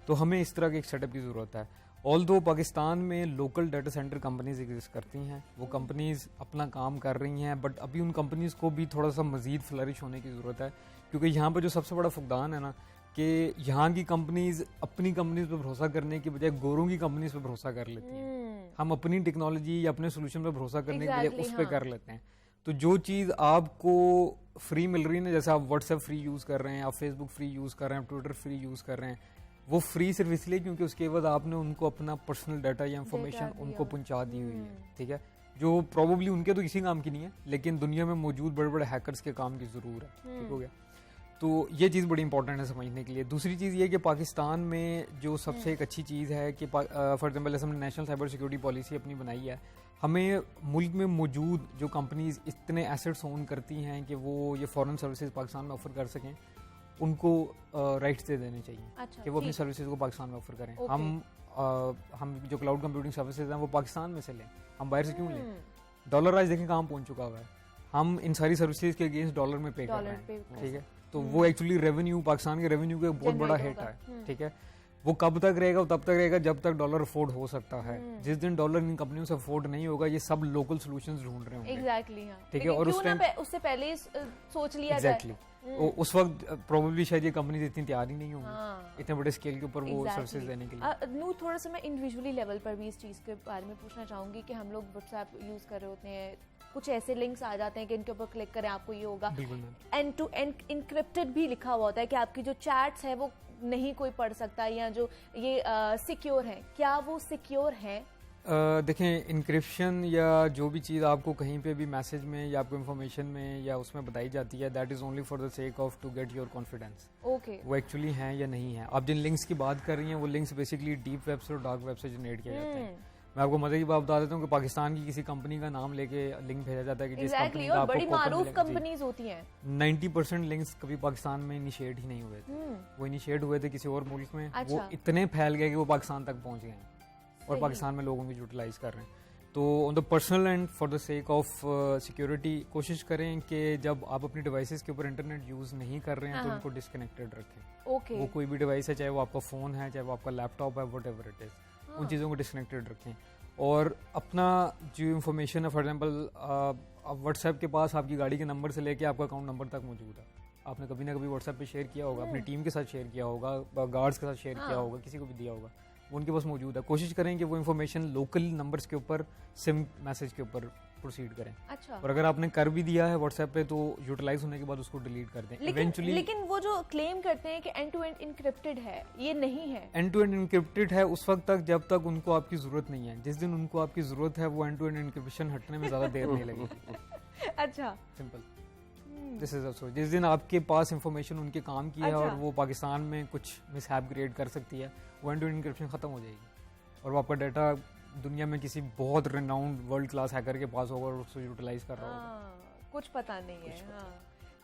तो हमें इस तरह के एक सेटअप की ज़रूरत है। ऑल्दो पाकिस्तान में local data centre companies exist करती हैं, वो कंपनीज अपना काम कर रही हैं, बट अभी उन कंपनीज को भी थोड़ा सा मजीद फ्लरिश होने की ज़रूरत है, क्योंकि यहाँ पर जो सबसे बड़ा फुकदान है ना कि यहाँ की कंपनीज अपनी कंपनीज पे भरोसा करने की बजाय गोरों की कंपनीज पे भरोसा कर लेती हैं। हम अपनी टेक्नोलॉजी या अपने सोल्यूशन पे भरोसा करने की बजाय उस पे कर लेते हैं। तो जो चीज़ आपको फ्री मिल रही है ना, जैसे आप व्हाट्सएप फ्री यूज़ कर रहे हैं, आप फेसबुक फ्री यूज़ कर रहे हैं, आप ट्विटर फ्री यूज़ कर रहे हैं, वो फ्री सिर्फ इसलिए क्योंकि उसके बाद आपने उनको अपना पर्सनल डाटा या इंफॉर्मेशन उनको पहुंचा दी हुई है, ठीक है, जो प्रॉबली उनके तो किसी काम की नहीं है, लेकिन दुनिया में मौजूद बड़े बड़े हैकर्स के काम की ज़रूर है। ठीक हो गया। तो ये चीज़ बड़ी इंपॉर्टेंट है समझने के लिए। दूसरी चीज़ ये कि पाकिस्तान में जो सबसे एक अच्छी चीज़ है कि फॉर एग्जाम्पल जैसे हमने नेशनल साइबर सिक्योरिटी पॉलिसी अपनी बनाई है, हमें मुल्क में मौजूद जो कंपनीज इतने एसेट्स ओन करती हैं कि वो ये फॉरेन सर्विसेज पाकिस्तान में ऑफर कर सकें, उनको राइट्स दे देने चाहिए। अच्छा, कि वो अपनी सर्विसेज को पाकिस्तान में ऑफर करें। हम जो क्लाउड कंप्यूटिंग सर्विसेज हैं वो पाकिस्तान में से लें, हम बाहर से क्यों लें? डॉलर आज देखें कहाँ पहुँच चुका हुआ है, हम इन सारी सर्विसेज के अगेंस्ट डॉलर में पे कर रहे हैं, ठीक है। तो वो एक्चुअली रेवेन्यू, पाकिस्तान के रेवेन्यू का बहुत बड़ा हिट है, ठीक है। वो कब तक रहेगा? तब तक रहेगा जब तक डॉलर अफोर्ड हो सकता है। जिस दिन डॉलर इन कंपनियों से अफोर्ड नहीं होगा, ये सब लोकल सॉल्यूशंस ढूंढ रहे होंगे। एग्जैक्टली, हाँ। ठीक है। और उस टाइम उससे पहले ही सोच लिया एग्जैक्टली उस वक्त प्रोबेबली शायद ये कंपनीज इतनी तैयार ही नहीं होंगी इतने बड़े स्केल के ऊपर वो सर्विसेज देने के लिए। नूर, थोड़ा सा मैं इंडिविजुअली लेवल पर भी इस चीज़ के बारे में पूछना चाहूँगी कि हम लोग व्हाट्सएप यूज़ कर रहे होते हैं, कुछ ऐसे लिंक्स आ जाते हैं कि इनके ऊपर क्लिक करें आपको ये होगा, एंड टू एंड इनक्रिप्टेड भी लिखा हुआ होता है कि आपकी जो चैट्स है वो नहीं कोई पढ़ सकता, या जो ये सिक्योर है, क्या वो सिक्योर है? देखें, इंक्रिप्शन या जो भी चीज़ आपको कहीं पे भी मैसेज में या आपको इन्फॉर्मेशन में या उसमें बताई जाती है, that is only for the sake of to get your confidence. Okay. वो एक्चुअली हैं या नहीं है। आप जिन लिंक्स की बात कर रही हैं वो लिंक्स बेसिकली डीप वेब से और डार्क वेब से जनरेट किए जाते हैं। मैं आपको मजे की बात बता देता हूँ कि पाकिस्तान की किसी कंपनी का नाम लेके लिंक भेजा जाता है कि जिस कंपनी का आपको बड़ी मारूफ कंपनीज होती हैं, 90% लिंक्स कभी पाकिस्तान में इनिशिएट ही नहीं हुए थे। वो इनिशिएट हुए थे किसी और मुल्क में। अच्छा। वो इतने फैल गए कि वो पाकिस्तान तक पहुंच गए और पाकिस्तान में लोगों को यूटिलाइज कर रहे हैं। तो on the personal and for the sake of security कोशिश करें कि जब आप अपनी डिवाइसेस के ऊपर इंटरनेट यूज़ नहीं कर रहे हैं तो उनको डिस्कनेक्टेड रखें। ओके। वो कोई भी डिवाइस है, चाहे वो आपका फ़ोन है, चाहे वो आपका लैपटॉप है, वट एवर इट इज़, उन चीज़ों को डिस्कनेक्टेड रखें। और अपना जो इन्फॉर्मेशन है, फॉर एग्जाम्पल व्हाट्सएप के पास आपकी गाड़ी के नंबर से लेके आपका अकाउंट नंबर तक मौजूद है। आपने कभी ना कभी व्हाट्सएप पे शेयर किया होगा, अपनी टीम के साथ शेयर किया होगा, गार्ड्स के साथ शेयर किया होगा, किसी को भी दिया होगा, वो उनके पास मौजूद है। कोशिश करें कि वो इन्फॉर्मेशन लोकल नंबर्स के ऊपर, सिम मैसेज के ऊपर प्रोसीड करें। अच्छा। और अगर आपने कर भी दिया है व्हाट्सएप पे तो यूटिलाइज होने के बाद उसको डिलीट कर दें इवेंचुअली। लेकिन वो जो क्लेम करते हैं कि एंड टू एंड इनक्रिप्टेड है, ये नहीं है। एंड टू एंड इनक्रिप्टेड है उस वक्त तक जब तक उनको आपकी जरूरत नहीं है। जिस दिन उनको आपकी जरूरत है वो एंड टू एंड इनक्रिप्शन हटने में ज्यादा देर नहीं लगेगी। अच्छा, सिंपल। दिस इज ऑल्सो जिस दिन आपके पास इंफॉर्मेशन उनके काम की है और वो पाकिस्तान में कुछ मिसहैप क्रिएट कर सकती है, वो एंड टू एंड इनक्रिप्शन खत्म हो जाएगी और वो आपका डाटा दुनिया में किसी बहुत रिनाउंड वर्ल्ड क्लास हैकर के पास होगा और उसको यूटिलाइज कर रहा होगा। कुछ पता नहीं है। हाँ।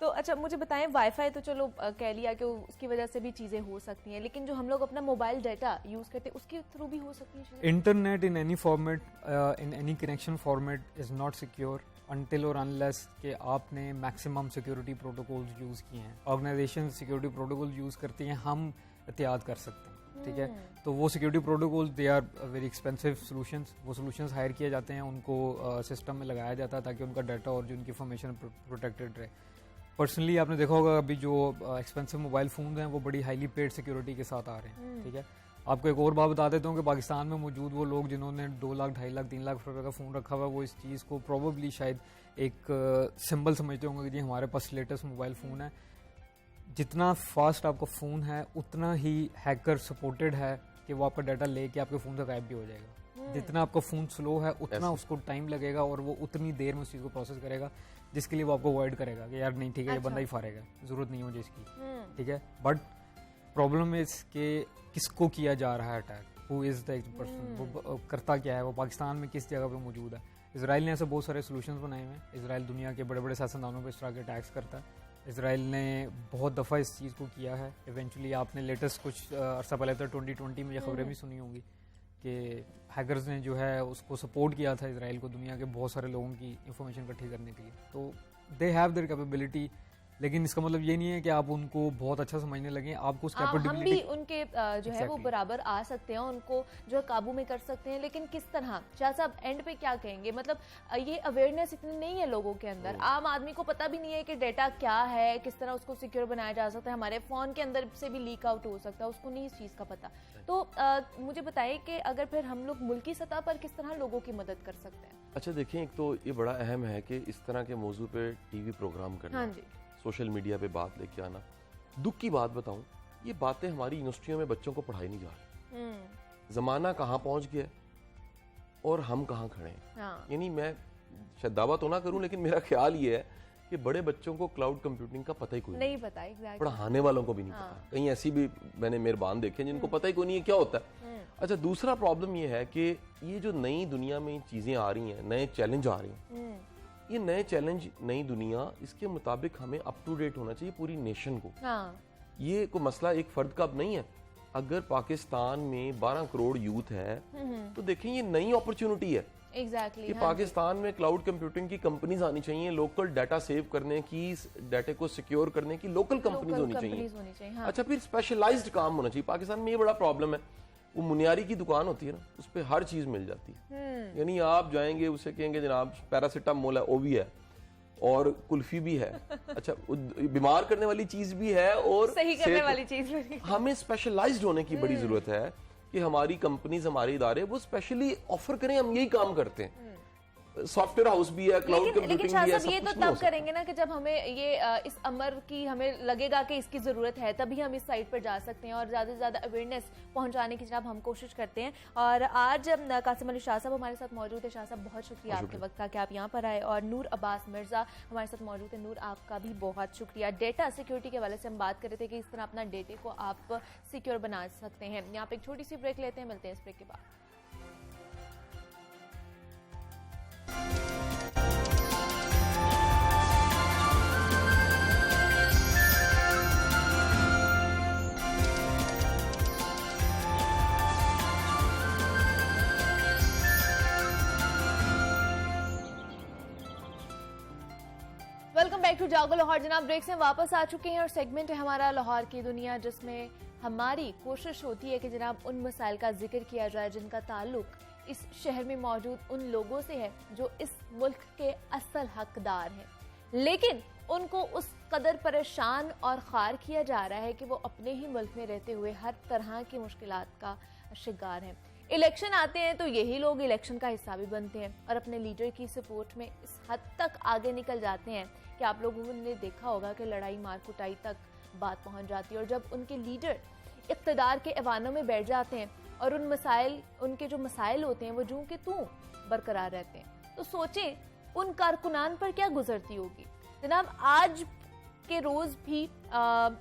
तो अच्छा, मुझे बताएं, वाईफाई तो चलो कह लिया कि उसकी वजह से भी चीज़ें हो सकती हैं, लेकिन जो हम लोग अपना मोबाइल डाटा यूज़ करते हैं उसके थ्रू भी हो सकती है। Internet in any format, in any connection format is not secure until और अनलेस कि आपने मैक्सिमम सिक्योरिटी प्रोटोकॉल्स यूज़ किए हैं। ऑर्गेनाइजेशन सिक्योरिटी प्रोटोकॉल यूज़ करती हैं, हम एहतियात कर सकते हैं, ठीक है। तो वो security protocol they are very expensive solutions. वो सॉल्यूशंस हायर किए जाते हैं, उनको सिस्टम में लगाया जाता है ताकि उनका डाटा और जो उनकी इन्फॉर्मेशन प्रोटेक्टेड रहे। पर्सनली आपने देखा होगा अभी जो एक्सपेंसिव मोबाइल फ़ोन हैं वो बड़ी हाईली पेड सिक्योरिटी के साथ आ रहे हैं, ठीक है। आपको एक और बात बता देता हूँ कि पाकिस्तान में मौजूद वो लोग जिन्होंने 2 लाख, 2.5 लाख, 3 लाख रुपए का फ़ोन रखा हुआ है, वो इस चीज़ को प्रोबेबली शायद एक सिंबल समझते होंगे कि जी हमारे पास लेटेस्ट मोबाइल फ़ोन है। जितना फास्ट आपका फ़ोन है उतना ही हैकर सपोर्टेड है कि वो आपका डाटा लेके आपके फ़ोन से गायब भी हो जाएगा। जितना आपका फ़ोन स्लो है उतना उसको टाइम लगेगा और वो उतनी देर में उस चीज़ को प्रोसेस करेगा जिसके लिए वो आपको अवॉइड करेगा कि यार नहीं ठीक है, ये बंदा ही फारेगा, ज़रूरत नहीं मुझे इसकी, ठीक है। बट प्रॉब्लम इज कि किसको किया जा रहा है attack, who is the person, वो करता क्या है, वो पाकिस्तान में किस जगह पे मौजूद है। इसराइल ने ऐसे बहुत सारे सोल्यूशंस बनाए हुए हैं। इसराइल दुनिया के बड़े बड़े सियासतदानों पर इस तरह के अटैक्स करता है। इसराइल ने बहुत दफ़ा इस चीज़ को किया है। इवेंचुअली आपने लेटेस्ट कुछ अर्सा पहले तो 2020 में ये खबरें भी सुनी होंगी कि हैकर्स ने जो है उसको सपोर्ट किया था इसराइल को दुनिया के बहुत सारे लोगों की इंफॉर्मेशन इकट्ठी करने के लिए। तो दे हैव देयर कैपेबिलिटी लेकिन इसका मतलब ये नहीं है कि आप उनको बहुत अच्छा समझने लगे, आपको उस हम भी कैपेबिलिटी उनके जो है वो बराबर आ सकते हैं, उनको जो है काबू में कर सकते हैं, लेकिन किस तरह? शाह साहब एंड पे क्या कहेंगे? मतलब ये अवेयरनेस इतनी नहीं है लोगों के अंदर, आम आदमी को पता भी नहीं है कि डेटा क्या है, किस तरह उसको सिक्योर बनाया जा सकता है, हमारे फोन के अंदर से भी लीक आउट हो सकता है, उसको नहीं इस चीज का पता। तो मुझे बताइए कि अगर फिर हम लोग मुल्की सतह पर किस तरह लोगों की मदद कर सकते हैं? अच्छा देखें, एक तो ये बड़ा अहम है कि इस तरह के मौजू पे टीवी प्रोग्राम करना, हाँ जी, सोशल मीडिया पे बात लेके आना। दुख की बात बताऊं, ये बातें हमारी यूनिवर्सिटियों में बच्चों को पढ़ाई नहीं जा रही। जमाना कहाँ पहुंच गया और हम कहाँ खड़े हैं। हाँ। यानी मैं शायद दावा तो ना करूं, लेकिन मेरा ख्याल ये है कि बड़े बच्चों को क्लाउड कंप्यूटिंग का पता ही कोई नहीं पता, एग्जैक्टली। पढ़ाने वालों को भी नहीं पता। कहीं ऐसी भी मैंने मेहरबान देखे जिनको पता ही कोई नहीं है क्या होता है। अच्छा, दूसरा प्रॉब्लम ये है कि ये जो नई दुनिया में चीजें आ रही हैं, नए चैलेंज आ रही हैं, ये नए चैलेंज, नई दुनिया, इसके मुताबिक हमें अप टू डेट होना चाहिए पूरी नेशन को। हाँ। ये कोई मसला एक फर्द का अब नहीं है। अगर पाकिस्तान में 12 करोड़ यूथ है तो देखें ये नई अपॉर्चुनिटी है एग्जैक्टली कि पाकिस्तान में क्लाउड कंप्यूटिंग की कंपनीज आनी चाहिए, लोकल डाटा सेव करने की, डाटा को सिक्योर करने की लोकल कंपनीज होनी चाहिए। हाँ। अच्छा, फिर स्पेशलाइज्ड काम होना चाहिए। पाकिस्तान में ये बड़ा प्रॉब्लम है, वो मुनियारी की दुकान होती है ना, उस पर हर चीज मिल जाती है। यानी आप जाएंगे, उसे कहेंगे जनाब पैरासीटामोल है, वो भी है, और कुल्फी भी है। अच्छा, बीमार करने वाली चीज भी है और सही करने वाली चीज भी। हमें स्पेशलाइज्ड होने की बड़ी जरूरत है कि हमारी कंपनीज, हमारे इदारे वो स्पेशली ऑफर करें। हम यही काम करते हैं, सॉफ्टवेयर हाउस भी है, क्लाउड कंप्यूटिंग लेकिन भी शाह है, साहब सब ये तो कुछ नहीं हो तब सकता। करेंगे ना कि जब हमें ये इस अमर की हमें लगेगा कि इसकी जरूरत है, तभी हम इस साइट पर जा सकते हैं और ज्यादा से ज्यादा अवेयरनेस पहुंचाने की जनाब हम कोशिश करते हैं। और आज कासिम अली शाह साहब हमारे साथ मौजूद है। शाह साहब बहुत शुक्रिया आपके वक्त का कि आप यहाँ पर आए, और नूर अब्बास मिर्जा हमारे साथ मौजूद है। नूर, आपका भी बहुत शुक्रिया। डेटा सिक्योरिटी के हवाले से हम बात कर रहे थे कि इस तरह अपना डेटा को आप सिक्योर बना सकते हैं। यहाँ पे एक छोटी सी ब्रेक लेते हैं, मिलते हैं इस ब्रेक के बाद। वेलकम बैक टू जागो लाहौर। जनाब ब्रेक से वापस आ चुके हैं और सेगमेंट है हमारा लाहौर की दुनिया, जिसमें हमारी कोशिश होती है कि जनाब उन मसाइल का जिक्र किया जाए जिनका ताल्लुक इस शहर में मौजूद उन लोगों से है जो इस मुल्क के असल हकदार हैं, लेकिन उनको उस कदर परेशान और खार किया जा रहा है कि वो अपने ही मुल्क में रहते हुए हर तरह की मुश्किलात का शिकार हैं। इलेक्शन आते हैं तो यही लोग इलेक्शन का हिस्सा भी बनते हैं और अपने लीडर की सपोर्ट में इस हद तक आगे निकल जाते हैं कि आप लोगों ने देखा होगा कि लड़ाई मार कुटाई तक बात पहुंच जाती है। और जब उनके लीडर इक़्तिदार के ऐवानों में बैठ जाते हैं और उनके जो मसाइल होते हैं वो जूं के तूं बरकरार रहते हैं, तो सोचें उन कारकुनान पर क्या गुजरती होगी। जनाब आज के रोज भी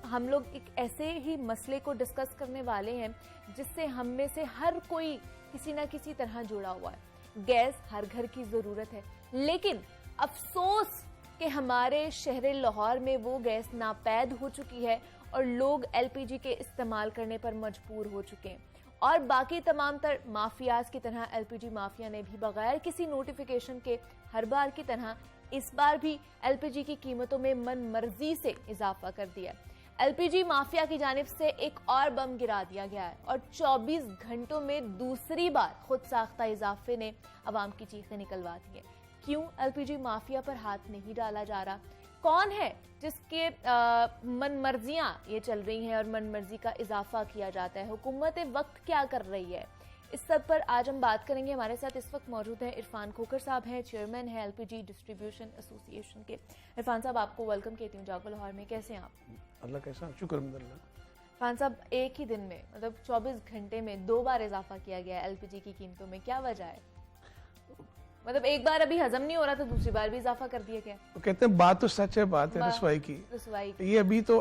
हम लोग एक ऐसे ही मसले को डिस्कस करने वाले हैं जिससे हम में से हर कोई किसी ना किसी तरह जुड़ा हुआ है। गैस हर घर की जरूरत है, लेकिन अफसोस कि हमारे शहर लाहौर में वो गैस नापैद हो चुकी है और लोग एलपीजी के इस्तेमाल करने पर मजबूर हो चुके हैं। और बाकी तमाम तर माफियाज की तरह एलपीजी माफिया ने भी बगैर किसी नोटिफिकेशन के हर बार की तरह इस बार भी एलपीजी की कीमतों में मन मर्जी से इजाफा कर दिया है। एलपीजी माफिया की जानिब से एक और बम गिरा दिया गया है और 24 घंटों में दूसरी बार खुद साख्ता इजाफे ने अवाम की चीखें निकलवा दी है। क्यों एलपीजी माफिया पर हाथ नहीं डाला जा रहा? कौन है जिसके मन मर्जियां ये चल रही हैं और मन मर्जी का इजाफा किया जाता है? हुकूमत वक्त क्या कर रही है? इस सब पर आज हम बात करेंगे। हमारे साथ इस वक्त मौजूद हैं इरफान खोखर साहब, हैं चेयरमैन हैं एलपीजी डिस्ट्रीब्यूशन एसोसिएशन के। इरफान साहब, आपको वेलकम कहती हूँ जागो लाहौर में। कैसे हैं आप? अल्लाह कैसा, शुक्र अल्लाह। इरफान साहब, एक ही दिन में मतलब 24 घंटे में 2 बार इजाफा किया गया है एलपीजी की कीमतों में, क्या वजह है? मतलब एक बार अभी हजम नहीं हो रहा तो दूसरी बार भी इजाफा कर दिया गया। तो कहते हैं बात तो सच है, बात है रसवाई की। ये अभी तो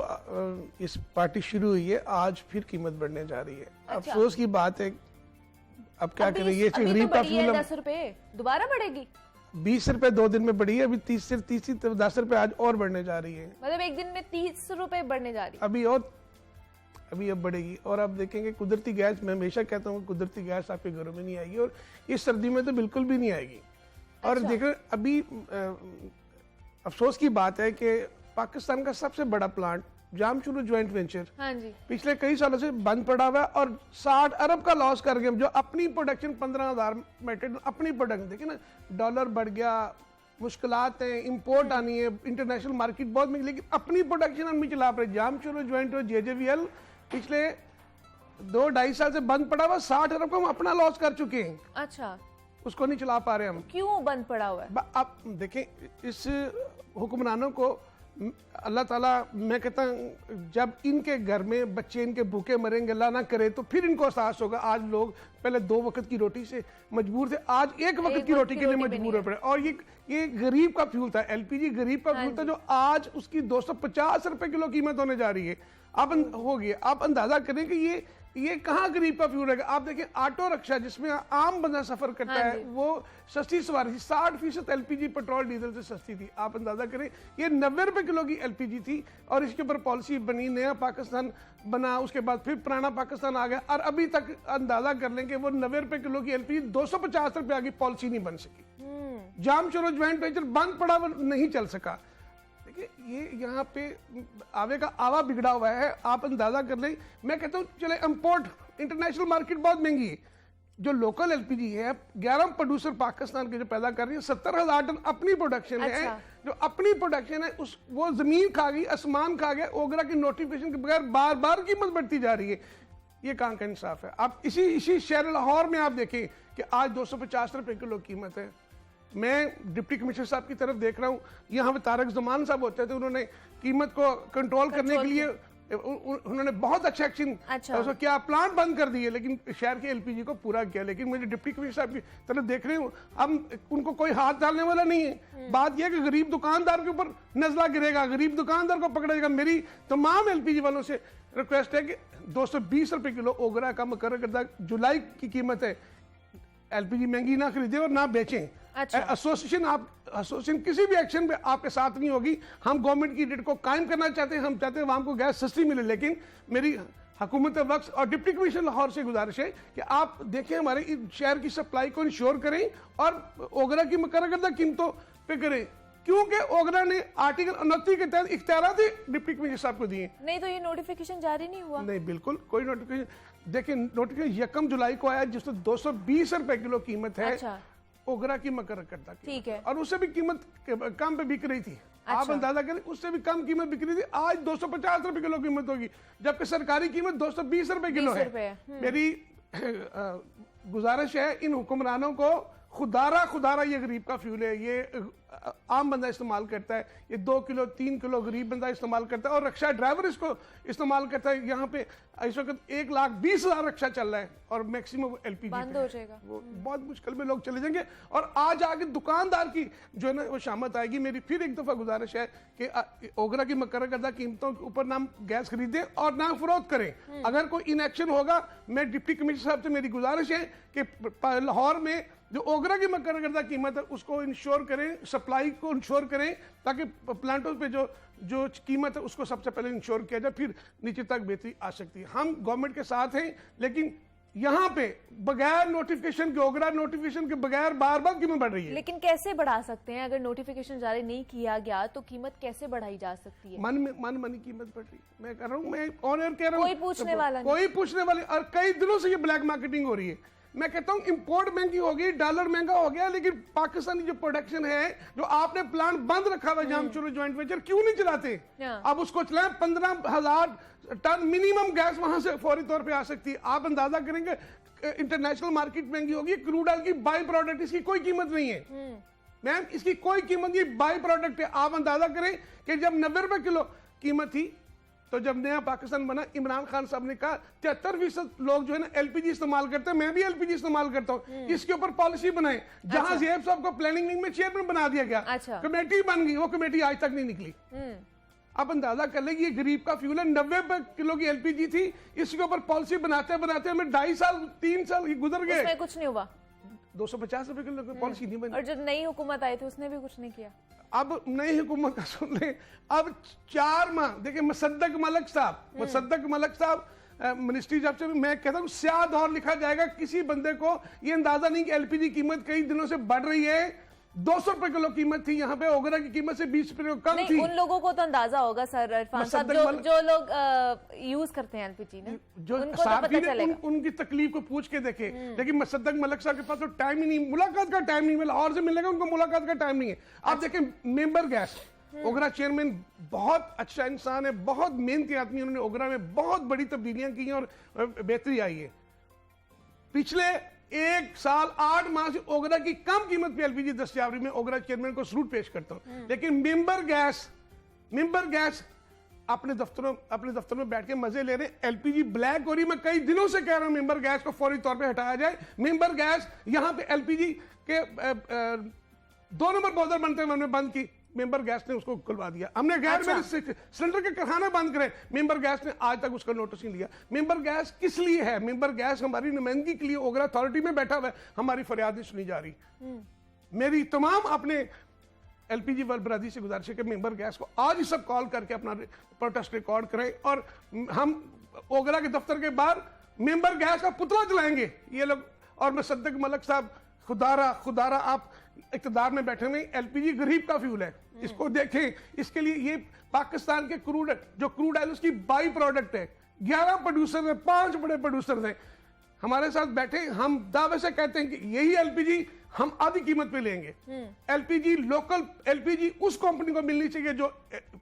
इस पार्टी शुरू हुई है, आज फिर कीमत बढ़ने जा रही है। अच्छा। अफसोस की बात है, अब क्या करें, ये गरीब का फ्यूल 10 रुपए दोबारा बढ़ेगी। 20 रुपए 2 दिन में बढ़ी है, अभी 30 10 रुपए आज और बढ़ने जा रही है। मतलब एक दिन में 30 रुपए बढ़ने जा रही है अभी अब बढ़ेगी। और आप देखेंगे कुदरती गैस, मैं हमेशा कहता हूँ कुदरती गैस आपके घरों में नहीं आएगी, और इस सर्दी में तो बिल्कुल भी नहीं आएगी। और अच्छा। देखो अभी अफसोस की बात है कि पाकिस्तान का सबसे बड़ा प्लांट जामशुरू ज्वाइंट वेंचर हाँ जी, पिछले कई सालों से बंद पड़ा हुआ है और 60 अरब का लॉस कर गए, जो अपनी प्रोडक्शन 15,000 मेट्रिक अपनी प्रोडक्शन, देखिए ना डॉलर बढ़ गया, मुश्किलात हैं, इंपोर्ट आनी है, इंटरनेशनल मार्केट बहुत महंगी, लेकिन अपनी प्रोडक्शन हम नहीं चला पा रहे। जामशुरू ज्वाइंट और JJVL पिछले 2-2.5 साल से बंद पड़ा हुआ, 60 अरब का हम अपना लॉस कर चुके हैं, अच्छा उसको नहीं चला पा रहे हम। क्यों बंद पड़ा हुआ है? आप देखें इस हुक्मरानों को अल्लाह ताला, मैं कहता हूँ जब इनके घर में बच्चे इनके भूखे मरेंगे, अल्लाह ना करे, तो फिर इनको एहसास होगा। आज लोग पहले 2 वक्त की रोटी से मजबूर थे, आज 1 वक्त की रोटी के लिए मजबूर हो पड़े। और ये गरीब का फ्यूल था, LPG गरीब का फ्यूल था, जो आज उसकी 250 रुपए किलो कीमत होने जा रही है। आप हो गई, आप अंदाजा करें कि ये कहाँ गरीब का फ्यूल है। आप देखिए ऑटो रिक्शा जिसमें आम बंदा सफर करता है, वो सस्ती सवारी थी, 60% LPG पेट्रोल डीजल से सस्ती थी। आप अंदाजा करें ये 90 रुपए किलो की LPG थी, और इसके ऊपर पॉलिसी बनी, नया पाकिस्तान बना, उसके बाद फिर पुराना पाकिस्तान आ गया, और अभी तक अंदाजा कर लें कि वो 90 रुपए किलो की LPG 250 रुपए आगे पॉलिसी नहीं बन सकी। जामशुरू ज्वाइंट वेंचर बंद पड़ा, वो नहीं चल सका। ये यहाँ पे आवे का आवा बिगड़ा हुआ है, आप अंदाजा कर लें। मैं कहता हूँ चले इंपोर्ट, इंटरनेशनल मार्केट बहुत महंगी है, जो लोकल LPG है 11 प्रोड्यूसर पाकिस्तान के जो पैदा कर रही है, 70,000 टन अपनी प्रोडक्शन है, जो अपनी प्रोडक्शन है वो जमीन खा गई, आसमान खा गया। ओगरा की नोटिफिकेशन के बगैर बार बार कीमत बढ़ती जा रही है, ये कहाँ का इंसाफ है? आप इसी शहर लाहौर में आप देखें कि आज 250 रुपए किलो कीमत है। मैं डिप्टी कमिश्नर साहब की तरफ देख रहा हूँ, यहाँ पे तारक ज़मान साहब होते थे, उन्होंने कीमत को कंट्रोल करने के लिए उन्होंने बहुत अच्छा एक्शन, उसको क्या प्लांट बंद कर दिए, लेकिन शहर के LPG को पूरा किया। लेकिन मुझे डिप्टी कमिश्नर साहब की तरफ देख रहे हूँ, हम उनको कोई हाथ डालने वाला नहीं है। बात यह कि गरीब दुकानदार के ऊपर नजला गिरेगा, गरीब दुकानदार को पकड़ा जाएगा। मेरी तमाम LPG वालों से रिक्वेस्ट है कि 220 रुपए किलो ओगरा का मुकर्रर करदा जुलाई की कीमत है, LPG महंगी ना खरीदे और ना बेचें। अच्छा। एसोसिएशन किसी भी एक्शन पे आपके साथ नहीं होगी। हम गवर्नमेंट की रेट को कायम करना चाहते हैं, हम चाहते हैं वहां को गैस सस्ती मिले, लेकिन मेरी हुकूमत वक्त और डिप्टी कमिश्नर लाहौर से गुजारिश है कि आप देखें हमारे शहर की सप्लाई को इंश्योर करें और ओगरा की मुकर्रर करदा कीमतों पे करें, क्योंकि ओगरा ने आर्टिकल 29 के तहत इख्तियारात डिप्टी कमिश्नर साहब को दिए। नहीं तो ये नोटिफिकेशन जारी नहीं हुआ? नहीं, बिल्कुल कोई नोटिफिकेशन। देखिए नोटिफिकेशन 1 जुलाई को आया, जिसमें 220 रुपए किलो कीमत है। अच्छा। ओगरा की मुकर्रर करदा, ठीक है, और उससे भी कीमत कम पे बिक रही थी। अच्छा। आप अंदाजा करें, उससे भी कम कीमत बिक रही थी। आज 250 रुपए किलो कीमत होगी, जबकि सरकारी कीमत 220 रुपए किलो है। मेरी गुजारिश है इन हुक्मरानों को, खुदारा ये गरीब का फ्यूल है, ये आम बंदा इस्तेमाल करता है, ये 2 किलो 3 किलो गरीब बंदा इस्तेमाल करता है, और रिक्शा ड्राइवर इसको इस्तेमाल करता है। यहाँ पे इस वक्त 1,20,000 रिक्शा चल रहा है, और मैक्सिमम LPG बंद हो जाएगा, वो बहुत मुश्किल में लोग चले जाएंगे। और आज आगे दुकानदार की जो है ना वो शामत आएगी। मेरी फिर एक दफा गुजारिश है कि ओगरा की मुकर्रर करदा कीमतों के ऊपर ना गैस खरीदें और ना फरोख्त करें। अगर कोई इनएक्शन होगा, मैं डिप्टी कमिश्नर साहब से मेरी गुजारिश है कि लाहौर में जो ओगरा की मुकर्रर करदा कीमत है उसको इंश्योर करें, सप्लाई को इंश्योर करें, ताकि प्लांटों पे जो कीमत है उसको सबसे पहले इंश्योर किया जाए, फिर नीचे तक बेहतरी आ सकती है। हम गवर्नमेंट के साथ हैं, लेकिन यहाँ पे बगैर नोटिफिकेशन के, ओगरा नोटिफिकेशन के बगैर बार बार कीमत बढ़ रही है। लेकिन कैसे बढ़ा सकते हैं? अगर नोटिफिकेशन जारी नहीं किया गया तो कीमत कैसे बढ़ाई जा सकती है? मन कीमत बढ़ रही है। मैं कर रहा हूँ, मैं ऑन एयर कह रहा हूँ, कोई पूछने वाला नहीं, कोई पूछने वाले। और कई दिनों से ये ब्लैक मार्केटिंग हो रही है। मैं कहता हूँ इंपोर्ट महंगी हो गई, डॉलर महंगा हो गया, लेकिन पाकिस्तानी जो प्रोडक्शन है, जो आपने प्लांट बंद रखा हुआ जामशुरू ज्वाइंट वेंचर, क्यों नहीं चलाते? अब उसको चलाएं। 15,000 टन मिनिमम गैस वहां से फौरी तौर पे आ सकती है। आप अंदाजा करेंगे इंटरनेशनल मार्केट महंगी होगी, क्रूड ऑयल की बाई प्रोडक्ट, इसकी कोई कीमत नहीं है मैम, इसकी कोई कीमत नहीं, बाई प्रोडक्ट है। आप अंदाजा करें कि जब 90 रुपए किलो कीमत थी, तो जब नया पाकिस्तान बना, इमरान खान साहब ने कहा 73% लोग जो है ना LPG इस्तेमाल करते हैं, मैं भी LPG इस्तेमाल करता हूँ, इसके ऊपर पॉलिसी बनाए। जहां ज़ेब साहब को प्लानिंग विंग में चेयरमैन बना दिया गया, कमेटी बन गई, वो कमेटी आज तक नहीं निकली। आप अंदाजा कर लेंगे, ये गरीब का फ्यूल है। 90 किलो की LPG थी, इसके ऊपर पॉलिसी बनाते बनाते हमें 2.5 साल 3 साल गुजर गए, कुछ नहीं हुआ। 250 रुपए किलो की पॉलिसी नहीं बनी। और जब नई हुकूमत आई थी उसने भी कुछ नहीं किया। अब नई हुकूमत का सुन ले, अब 4 माह देखिए, मुसद्दक मलक साहब मिनिस्ट्री जब से, मैं कहता हूँ स्याह दौर लिखा जाएगा। किसी बंदे को ये अंदाजा नहीं कि LPG कीमत कई दिनों से बढ़ रही है, 200 रुपए किलो कीमत थी, यहाँ पे ओगरा की कीमत से 20 रुपए कम नहीं, थी। उन लोगों को तो अंदाजा होगा सर इरफान साहब, जो लोग यूज करते हैं एलपीजी ना, जो उनको तो साथी पता ने चलेगा। उनकी तकलीफ को पूछ के देखे। लेकिन मुसद्दक मलिक साहब के पास तो टाइम ही नहीं, मुलाकात का टाइम नहीं, लाहौर से मिलेगा उनको मुलाकात का टाइम नहीं है। आप देखें मेंबर गैस, ओगरा चेयरमैन बहुत अच्छा इंसान है, बहुत मेहनती आदमी, उन्होंने ओगरा में बहुत बड़ी तब्दीलियां की हैं और बेहतरी आई है। पिछले 1 साल 8 माह से ओगरा की कम कीमत पे एलपीजी दस्तयाबी में ओगरा चेयरमैन को सलूट पेश करता हूं। लेकिन मेंबर गैस अपने दफ्तर में बैठ के मजे ले रहे हैं। एलपीजी ब्लैक हो रही, मैं कई दिनों से कह रहा हूं मेंबर गैस को फौरी तौर पे हटाया जाए। मेंबर गैस यहां पे एलपीजी के 2 नंबर बॉर्डर बनते हैं, हमने बंद की, मेंबर गैस ने उसको खुलवा दिया। हमने गैर मेरे सिलेंडर के कारखाने बंद करे, मेंबर गैस ने आज तक उसका नोटिस नहीं लिया। मेंबर गैस किस लिए है? मेंबर गैस हमारी नुमाइंदगी के लिए ओगरा अथॉरिटी में बैठा हुआ है, हमारी फरियाद नहीं सुनी जा रही। मेरी तमाम अपने एलपीजी वर्ल्ड बरादरी से गुजारिश है कि मेंबर गैस को आज ही सब कॉल करके अपना प्रोटेस्ट रिकॉर्ड करें और हम ओगरा के दफ्तर के बाहर मेंबर गैस का पुतला जलाएंगे ये लोग। और मुसद्दक मलिक साहब, खुदारा आप इक़्तिदार में बैठे हुए, एलपीजी गरीब का फ्यूल है, इसको देखें। इसके लिए ये पाकिस्तान के क्रूड ऑयल उसकी बाई प्रोडक्ट है। 11 प्रोड्यूसर हैं, 5 बड़े प्रोड्यूसर हैं हमारे साथ बैठे। हम दावे से कहते हैं कि यही एलपीजी हम आधी कीमत पे लेंगे। एलपीजी लोकल एलपीजी उस कंपनी को मिलनी चाहिए जो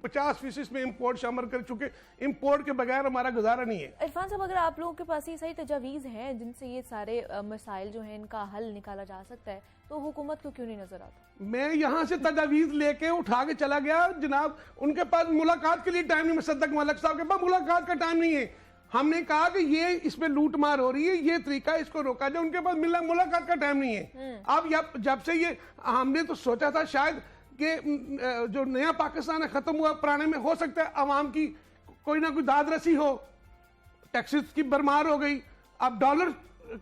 50% में इंपोर्ट शामिल कर चुके। इंपोर्ट के बगैर हमारा गुजारा नहीं है। इरफान साहब, अगर आप लोगों के पास ये सही तजावीज़ हैं जिनसे ये सारे मसाइल जो हैं इनका हल निकाला जा सकता है, तो हुकूमत को क्यों नहीं नजर आता? मैं यहाँ से तजावीज लेके उठा के चला गया जनाब, उनके पास मुलाकात के लिए टाइम नहीं। मुसद्दक मलिक साहब के पास मुलाकात का टाइम नहीं है। हमने कहा कि ये इसमें लूट मार हो रही है, ये तरीका, इसको रोका जाए, उनके पास मिलना मुलाकात का टाइम नहीं है। अब जब से ये हमने तो सोचा था शायद कि जो नया पाकिस्तान है खत्म हुआ, पुराने में हो सकता है अवाम की कोई ना कोई दाद रसी हो, टैक्सेस की भरमार हो गई, अब डॉलर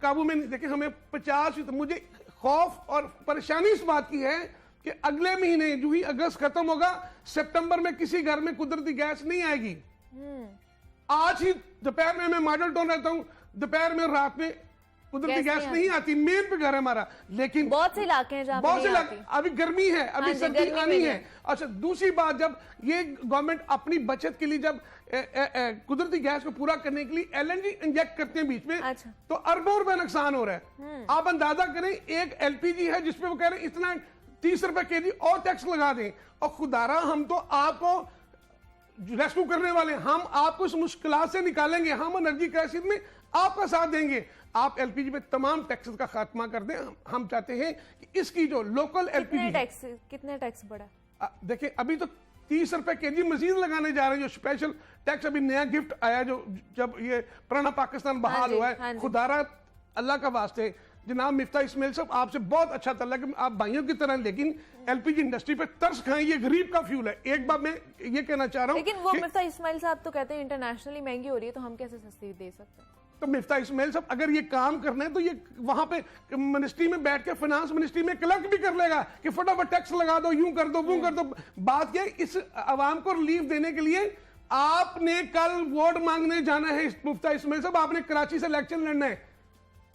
काबू में नहीं। देखिए हमें 50, तो मुझे खौफ और परेशानी इस बात की है कि अगले महीने जो ही अगस्त खत्म होगा, सितंबर में किसी घर में कुदरती गैस नहीं आएगी। आज ही दोपहर में, मैं मॉडल टाउन रहता हूं, दोपहर में रात में कुदरती गैस नहीं आती। मेन पे घर है हमारा, लेकिन बहुत से इलाके हैं जहां बहुत से इलाके अभी गर्मी है, अभी सर्दी आनी है। अच्छा, दूसरी बात, जब ये गवर्नमेंट अपनी बचत के लिए जब कुदरती गैस को पूरा करने के लिए एलएनजी इंजेक्ट करते हैं बीच में, तो अरबों रुपए नुकसान हो रहा है। आप अंदाजा करें, एक एलपीजी है जिसपे वो कह रहे हैं इतना 30 रुपए केजी और टैक्स लगा दें, और खुदारा हम तो आपको रेस्क्यू करने वाले, हम आपको इस मुश्किलात से निकालेंगे, हम एनर्जी क्राइसिस में आपका साथ देंगे। आप एलपीजी पे तमाम टैक्सेस का खात्मा कर दें। हम चाहते हैं कि इसकी जो लोकल एलपीजी, कितने टैक्स बढ़ा? देखिए अभी तो 30 रुपए केजी मजीद लगाने जा रहे हैं, जो स्पेशल टैक्स अभी नया गिफ्ट आया, जो जब ये पुराना पाकिस्तान बहाल हुआ है। खुदारा अल्लाह का वास्ते जनाब मिफ्ता इस्माइल साहब, आपसे बहुत अच्छा तल्ला कि आप भाइयों की तरह, लेकिन एलपीजी इंडस्ट्री पे तरस खाएं, ये गरीब का फ्यूल है। एक बार मैं ये कहना चाह रहा हूं, लेकिन वो मिफ्ता इस्माइल साहब तो कहते हैं इंटरनेशनली महंगी हो रही है, तो हम कैसे सस्ती दे सकते हैं? तो मिफ्ता इस्माइल साहब अगर ये काम करना है तो ये वहां पे मिनिस्ट्री में बैठ के, फाइनेंस मिनिस्ट्री में क्लर्क भी कर लेगा कि फटाफट टैक्स लगा दो, यूं कर दो, वो कर दो। बात यह, इस आवाम को रिलीफ देने के लिए आपने कल वोट मांगने जाना है। मुफ्ता इस्माइल साहब, आपने कराची से इलेक्शन लड़ना है।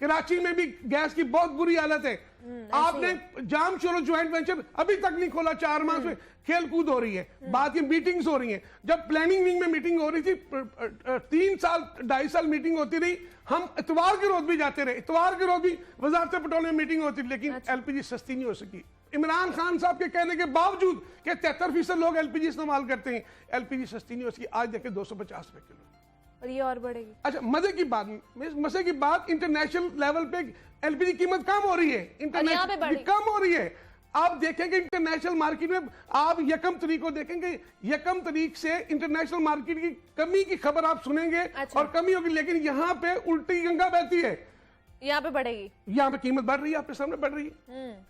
कराची में भी गैस की बहुत बुरी हालत है। आपने जाम चोरो ज्वाइंट वेंचर अभी तक नहीं खोला, 4 माह में खेल कूद हो रही है। बात ये मीटिंग्स हो रही हैं। जब प्लानिंग विंग में मीटिंग हो रही थी, 3 साल 2.5 साल मीटिंग होती रही, हम इतवार के रोज भी जाते रहे, इतवार के रोज भी वजारत पेट्रोलियम में मीटिंग होती, लेकिन एलपीजी सस्ती नहीं हो सकी। इमरान खान साहब के कहने के बावजूद कि 73% लोग एलपीजी इस्तेमाल करते हैं, एलपीजी सस्ती नहीं हो सकी। आज देखें 250 रुपए किलो, और ये और बढ़ेगी। अच्छा, मजे की बात इंटरनेशनल लेवल पे एलपीजी कीमत कम हो रही है, इंटरनेशनल कम हो रही है। आप देखेंगे इंटरनेशनल मार्केट में, आप यकम तारीख को देखेंगे, यकम तारीख से इंटरनेशनल मार्केट की कमी की खबर आप सुनेंगे। अच्छा। और कमी होगी, लेकिन यहाँ पे उल्टी गंगा बहती है, यहाँ पे बढ़ेगी, यहाँ पे कीमत बढ़ रही है, आपके सामने बढ़ रही है।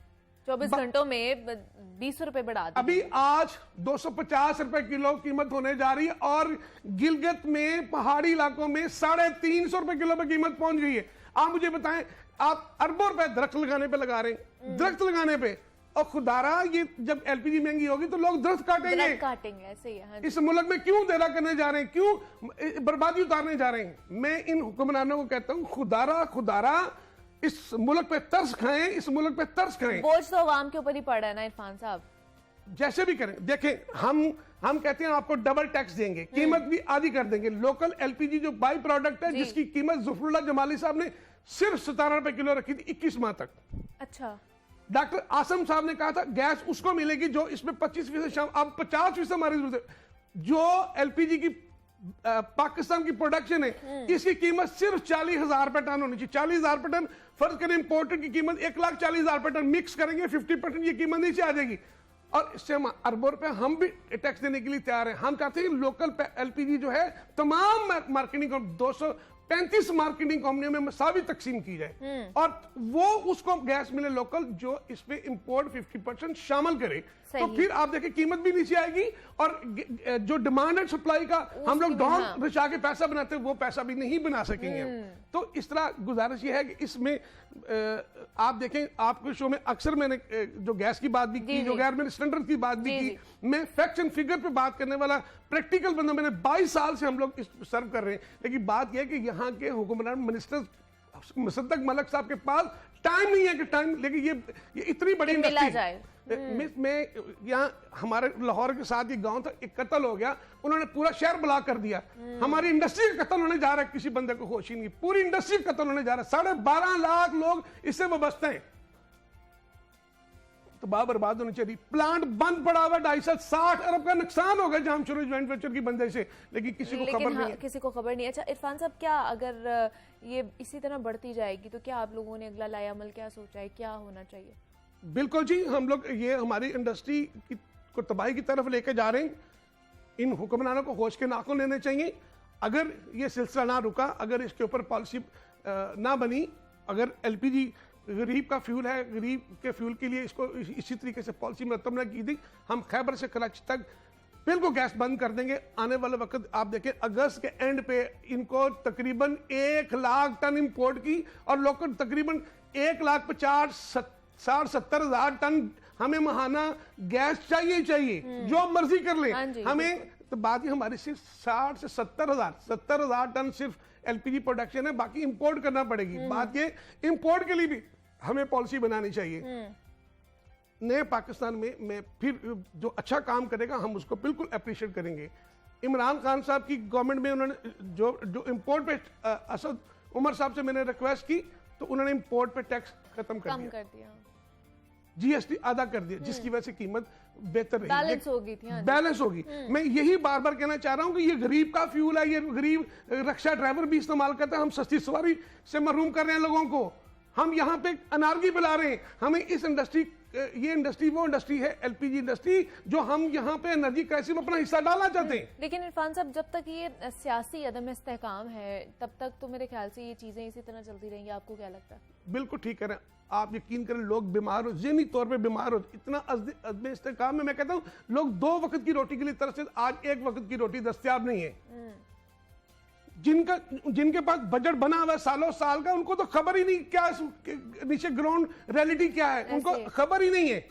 24 घंटों में 20 रुपए बढ़ा दी। अभी आज 250 रुपए किलो कीमत होने जा रही है, और गिलगित में पहाड़ी इलाकों में 350 रुपए किलो पे कीमत पहुंच गई है। आप मुझे बताएं, आप अरबों रुपए दरख्त लगाने पे लगा रहे हैं, दरख्त लगाने पे, और खुदारा ये जब एलपीजी महंगी होगी तो लोग दरख्त काटेंगे, ऐसे ही है। इस मुल्क में क्यों देरा करने जा रहे हैं, क्यों बर्बादी उतारने जा रहे हैं? मैं इन हुक्मरानों को कहता हूं, खुदारा इस मुल्क पे तरस खाएं, इस मुल्क पे तरस खाएं। बोझ तो आवाम के ऊपर ही पड़ रहा है ना इरफान साहब। जैसे भी करें, देखें हम कहते हैं आपको डबल टैक्स देंगे, कीमत भी आधी कर देंगे। लोकल एलपीजी जो बाई प्रोडक्ट है, जिसकी कीमत ज़ुफरुल्लाह जमाली साहब ने सिर्फ 17 रुपए किलो रखी थी 21 माह तक। अच्छा, डॉक्टर आसम साहब ने कहा था गैस उसको मिलेगी जो इसमें 25%, अब 50% हमारी जरूरत है। जो एलपीजी की पाकिस्तान की प्रोडक्शन है, इसकी कीमत सिर्फ 40,000 रुपए टन होनी चाहिए। 40,000 रुपए टन, फर्ज करें इंपोर्टेड की कीमत 1,40,000 रुपए टन, मिक्स करेंगे 50% ये कीमत नीचे आ जाएगी। और इससे हम अरबों रुपए हम भी टैक्स देने के लिए तैयार हैं। हम चाहते हैं लोकल एलपीजी जो है तमाम मार्केटिंग 235 मार्केटिंग कंपनियों में मसावी तकसीम की जाए और वो उसको गैस मिले लोकल, जो इसमें इंपोर्ट 50% शामिल करे। तो फिर आप देखिए कीमत भी नीचे आएगी और जो डिमांड एंड सप्लाई का हम लोग डॉन रिचा के पैसा बनाते हैं, वो पैसा भी नहीं बना सकेंगे। तो इस तरह गुजारिश ये है कि इसमें आप देखें, आपके शो में अक्सर मैंने जो गैस की बात भी की, जो गैर मैंने सिलेंडर की बात भी की, मैं फैक्ट्स एंड फिगर पे बात करने वाला प्रैक्टिकल बंदा, मैंने 22 साल से हम लोग इस सर्व कर रहे हैं। लेकिन बात यह है कि यहाँ के हुक्मरान मिनिस्टर मुसद्दक मलक साहब के पास टाइम नहीं है कि टाइम, लेकिन ये इतनी बड़ी इंडस्ट्री में यहाँ हमारे लाहौर के साथ ये गांव था, एक कत्ल हो गया, उन्होंने पूरा शहर ब्लॉक कर दिया। हमारी इंडस्ट्री का कत्ल होने जा रहा है, किसी बंदे को होश ही नहीं, पूरी इंडस्ट्री का कत्ल होने जा रहा है। 12.5 लाख लोग इससे वाबस्ते हैं। तबाह बर्बाद होनी चाहिए। प्लांट बंद पड़ा हुआ, 2.5 60 अरब का नुकसान होगा जामशोरो ज्वाइंट वेंचर की बंदे से, लेकिन किसी को खबर नहीं है। किसी को खबर नहीं है। अच्छा इरफान साहब, क्या अगर ये इसी तरह बढ़ती जाएगी तो क्या आप लोगों ने अगला लाया अमल क्या सोचा है, क्या होना चाहिए? बिल्कुल जी, हम लोग ये हमारी इंडस्ट्री को तबाही की तरफ लेके जा रहे हैं। इन हुक्मरानों को होश के नाखून लेने चाहिए। अगर ये सिलसिला ना रुका, अगर इसके ऊपर पॉलिसी ना बनी, अगर एलपीजी गरीब का फ्यूल है, गरीब के फ्यूल के लिए इसको इसी तरीके से पॉलिसी मुरतब न की थी, हम खैबर से कराची तक बिल्कुल गैस बंद कर देंगे। आने वाले वक्त आप देखें, अगस्त के एंड पे इनको तकरीबन 1 लाख टन इंपोर्ट की और लोकल तकरीबन 1,50,60-70 हज़ार टन हमें महाना गैस चाहिए, जो मर्जी कर ले हमें। तो बात ही हमारी सिर्फ 60 से 70 हज़ार टन सिर्फ एलपीजी प्रोडक्शन है, बाकी इंपोर्ट करना पड़ेगी। बात ये इंपोर्ट के लिए भी हमें पॉलिसी बनानी चाहिए। नए पाकिस्तान में मैं फिर जो अच्छा काम करेगा हम उसको बिल्कुल अप्रिशिएट करेंगे। इमरान खान साहब की गवर्नमेंट में उन्होंने जो इंपोर्ट पे असद उमर साहब से मैंने रिक्वेस्ट की, तो उन्होंने इंपोर्ट पे टैक्स खत्म कर दिया, जीएसटी आधा कर दिया, जिसकी वजह से कीमत बेहतर रही, बैलेंस होगी थी। बैलेंस होगी। मैं यही बार बार कहना चाह रहा हूं कि ये गरीब का फ्यूल है, ये गरीब रक्षा ड्राइवर भी इस्तेमाल करता है। हम सस्ती सवारी से महरूम कर रहे हैं लोगों को, हम यहाँ पे अनारकी फैला रहे हैं। हमें इस इंडस्ट्री, ये इंडस्ट्री वो इंडस्ट्री है एलपीजी इंडस्ट्री, जो हम यहाँ पे एनर्जी क्राइसिस में अपना हिस्सा डालना चाहते हैं। लेकिन इरफान साहब, जब तक ये सियासी अदम इस्तेहकाम है, तब तक तो मेरे ख्याल से ये चीजें इसी तरह चलती रहेंगी। आपको क्या लगता है? बिल्कुल ठीक कह रहे हैं आप, यकीन करें लोग बीमार हो, ज़हनी तौर पे बीमार हो, इतना अदम इस्तेहकाम में मैं कहता हूँ लोग 2 वक्त की रोटी के लिए तरसते, आज 1 वक्त की रोटी दस्तयाब नहीं है। जिनके पास बजट बना हुआ है सालों साल का, उनको तो खबर ही नहीं क्या नीचे ग्राउंड रियलिटी क्या है, उनको खबर ही नहीं है।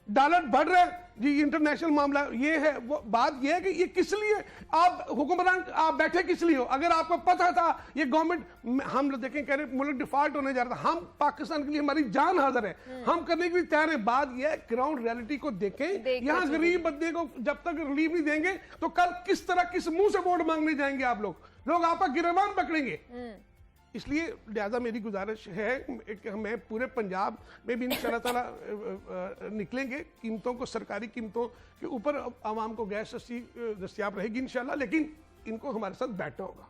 डॉलर बढ़ रहा है जी, इंटरनेशनल मामला ये है। वो बात ये है कि ये किस लिए आप हुक्मरान आप बैठे किस लिए हो? अगर आपको पता था ये गवर्नमेंट, हम लोग देखें कह रहे मुल्क डिफॉल्ट होने जा रहा था, हम पाकिस्तान के लिए हमारी जान हाजिर है, हम करने के लिए तैयार है। बात ये है ग्राउंड रियलिटी को देखें। यहाँ गरीब बंदे को जब तक रिलीफ नहीं देंगे तो कल किस तरह किस मुंह से वोट मांगने जाएंगे आप लोग आपका गिरबान पकड़ेंगे। इसलिए लिहाजा मेरी गुजारिश है कि मैं पूरे पंजाब में भी इंशाल्लाह ताला निकलेंगे, कीमतों को, सरकारी कीमतों के ऊपर आवाम को गैस दस्तियाब रहेगी इंशाल्लाह। लेकिन इनको हमारे साथ बैठना होगा,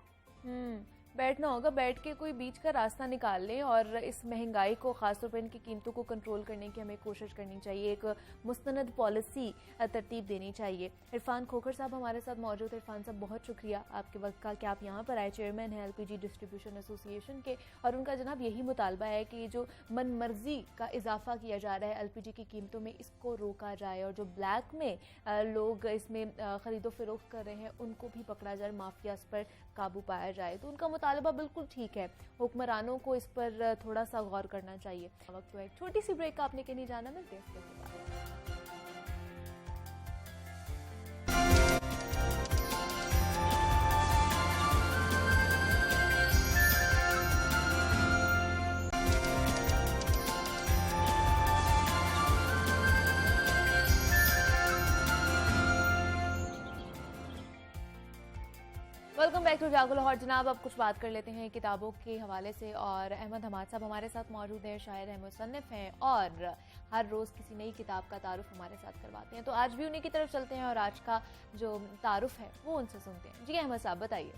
बैठना होगा, बैठ के कोई बीच का रास्ता निकाल लें और इस महंगाई को, खासतौर पर इनकी कीमतों को कंट्रोल करने की हमें कोशिश करनी चाहिए। एक मुस्तनद पॉलिसी तरतीब देनी चाहिए। इरफान खोखर साहब हमारे साथ मौजूद है। इरफान साहब, बहुत शुक्रिया आपके वक्त का कि आप यहाँ पर आए। चेयरमैन है एलपीजी डिस्ट्रीब्यूशन एसोसिएशन के, और उनका जनाब यही मुतालबा है कि जो मन मर्जी का इजाफा किया जा रहा है एलपीजी की कीमतों में, इसको रोका जाए और जो ब्लैक में लोग इसमें ख़रीदो फरोख्त कर रहे हैं उनको भी पकड़ा जाए, माफियाज पर काबू पाया जाए। तो उनका मुतालबा बिल्कुल ठीक है, हुक्मरानों को इस पर थोड़ा सा गौर करना चाहिए। वक्त तो एक छोटी सी ब्रेक का, आपने कहीं जाना, मिलते हैं इसके बाद। वेलकम बैक टू जागो लाहौर। जनाब, अब कुछ बात कर लेते हैं किताबों के हवाले से, और अहमद हमाद साहब हमारे साथ मौजूद हैं, शायर हैं, मुसन्निफ हैं और हर रोज़ किसी नई किताब का तारुफ हमारे साथ करवाते हैं। तो आज भी उन्हीं की तरफ चलते हैं और आज का जो तारुफ है वो उनसे सुनते हैं। जी अहमद साहब बताइए।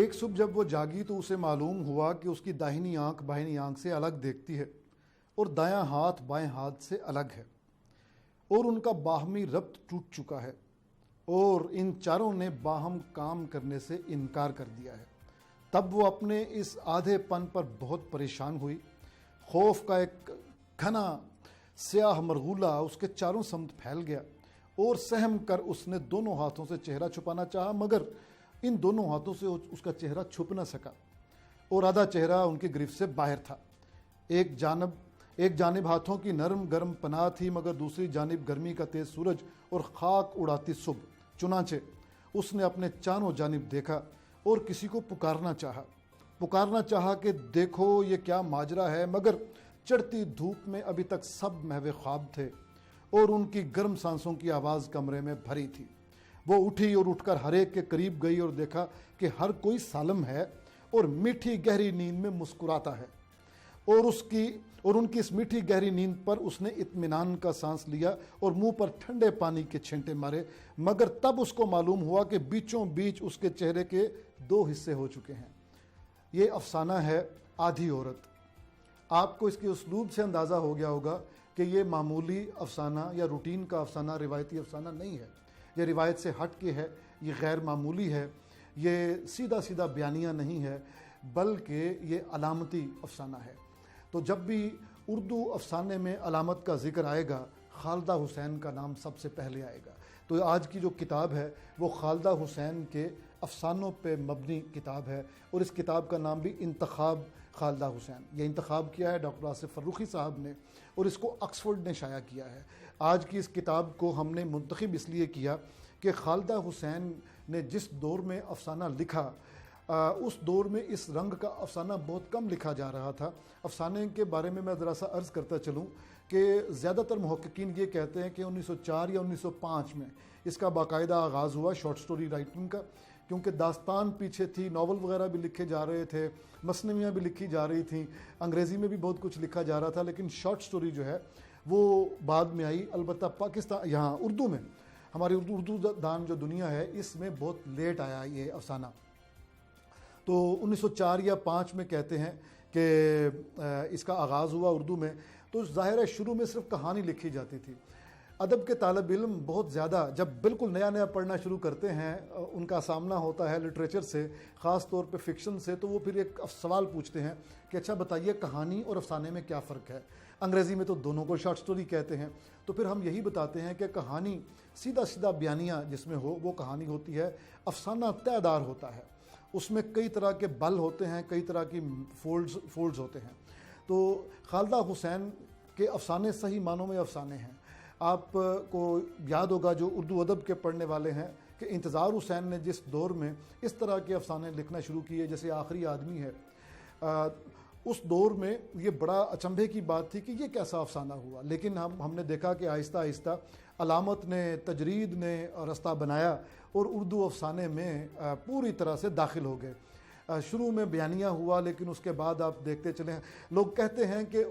एक सुबह जब वो जागी तो उसे मालूम हुआ कि उसकी दाहिनी आंख बाहिनी आंख से अलग देखती है और दायां हाथ बाएं हाथ से अलग है और उनका बाहमी रब्त टूट चुका है और इन चारों ने बाहम काम करने से इनकार कर दिया है। तब वो अपने इस आधेपन पर बहुत परेशान हुई। खौफ का एक घना स्याह मरगूला उसके चारों समत फैल गया और सहम कर उसने दोनों हाथों से चेहरा छुपाना चाहा, मगर इन दोनों हाथों से उसका चेहरा छुप न सका और आधा चेहरा उनकी गिरफ्त से बाहर था। एक जानिब हाथों की नरम गर्म पनाह थी, मगर दूसरी जानिब गर्मी का तेज सूरज और खाक उड़ाती सुबह। चुनाचे उसने अपने चारों जानिब देखा और किसी को पुकारना चाहा कि देखो ये क्या माजरा है, मगर चढ़ती धूप में अभी तक सब महवे ख्वाब थे और उनकी गर्म सांसों की आवाज़ कमरे में भरी थी। वो उठी और उठकर हर एक के करीब गई और देखा कि हर कोई सालम है और मीठी गहरी नींद में मुस्कुराता है और उनकी इस मीठी गहरी नींद पर उसने इत्मीनान का सांस लिया और मुंह पर ठंडे पानी के छींटे मारे, मगर तब उसको मालूम हुआ कि बीचों बीच उसके चेहरे के दो हिस्से हो चुके हैं। ये अफसाना है आधी औरत। आपको इसके उसलूब से अंदाज़ा हो गया होगा कि ये मामूली अफसाना या रूटीन का अफसाना, रिवायती अफसाना नहीं है। ये रिवायत से हट के है, ये गैर मामूली है, ये सीधा सीधा बयानिया नहीं है, बल्कि ये अलामती अफसाना है। तो जब भी उर्दू अफसाने में अलामत का जिक्र आएगा, खालदा हुसैन का नाम सबसे पहले आएगा। तो आज की जो किताब है वो खालदा हुसैन के अफसानों पे मबनी किताब है और इस किताब का नाम भी इंतखाब खालदा हुसैन। ये इंतखाब किया है डॉक्टर आसिफ फर्रुखी साहब ने और इसको ऑक्सफोर्ड ने शाया किया है। आज की इस किताब को हमने मुंतखब इसलिए किया कि खालदा हुसैन ने जिस दौर में अफसाना लिखा, उस दौर में इस रंग का अफसाना बहुत कम लिखा जा रहा था। अफसाने के बारे में मैं ज़रा सा अर्ज़ करता चलूँ कि ज़्यादातर मुहक्किकीन ये कहते हैं कि 1904 या 1905 में इसका बाकायदा आगाज़ हुआ शॉर्ट स्टोरी राइटिंग का, क्योंकि दास्तान पीछे थी, नावल वगैरह भी लिखे जा रहे थे, मसनवियाँ भी लिखी जा रही थी, अंग्रेज़ी में भी बहुत कुछ लिखा जा रहा था, लेकिन शॉर्ट स्टोरी जो है वो बाद में आई। अलबत्ता पाकिस्तान, यहाँ उर्दू में, हमारी उर्दू दान जो दुनिया है, इसमें बहुत लेट आया ये अफसाना। तो 1904 या 5 में कहते हैं कि इसका आगाज़ हुआ उर्दू में। तो ज़ाहिर है शुरू में सिर्फ कहानी लिखी जाती थी। अदब के तालिब इल्म बहुत ज़्यादा जब बिल्कुल नया नया पढ़ना शुरू करते हैं, उनका सामना होता है लिटरेचर से, ख़ास तौर पे फ़िक्शन से, तो वो फिर एक सवाल पूछते हैं कि अच्छा बताइए कहानी और अफसाने में क्या फ़र्क है। अंग्रेज़ी में तो दोनों को शॉर्ट स्टोरी कहते हैं। तो फिर हम यही बताते हैं कि कहानी सीधा सीधा बयानिया जिसमें हो वो कहानी होती है, अफसाना तयदार होता है, उसमें कई तरह के बल होते हैं, कई तरह की फोल्ड्स होते हैं। तो खालदा हुसैन के अफसाने सही मानों में अफसाने हैं। आपको याद होगा जो उर्दू अदब के पढ़ने वाले हैं कि इंतज़ार हुसैन ने जिस दौर में इस तरह के अफसाने लिखना शुरू किए, जैसे आखिरी आदमी है, उस दौर में ये बड़ा अचंभे की बात थी कि ये कैसा अफसाना हुआ। लेकिन हमने देखा कि आहिस्ता आहिस्ता अलामत ने, तजरीद ने रास्ता बनाया और उर्दू अफसाने में पूरी तरह से दाखिल हो गए। शुरू में बयानिया हुआ, लेकिन उसके बाद आप देखते चले, लोग कहते हैं कि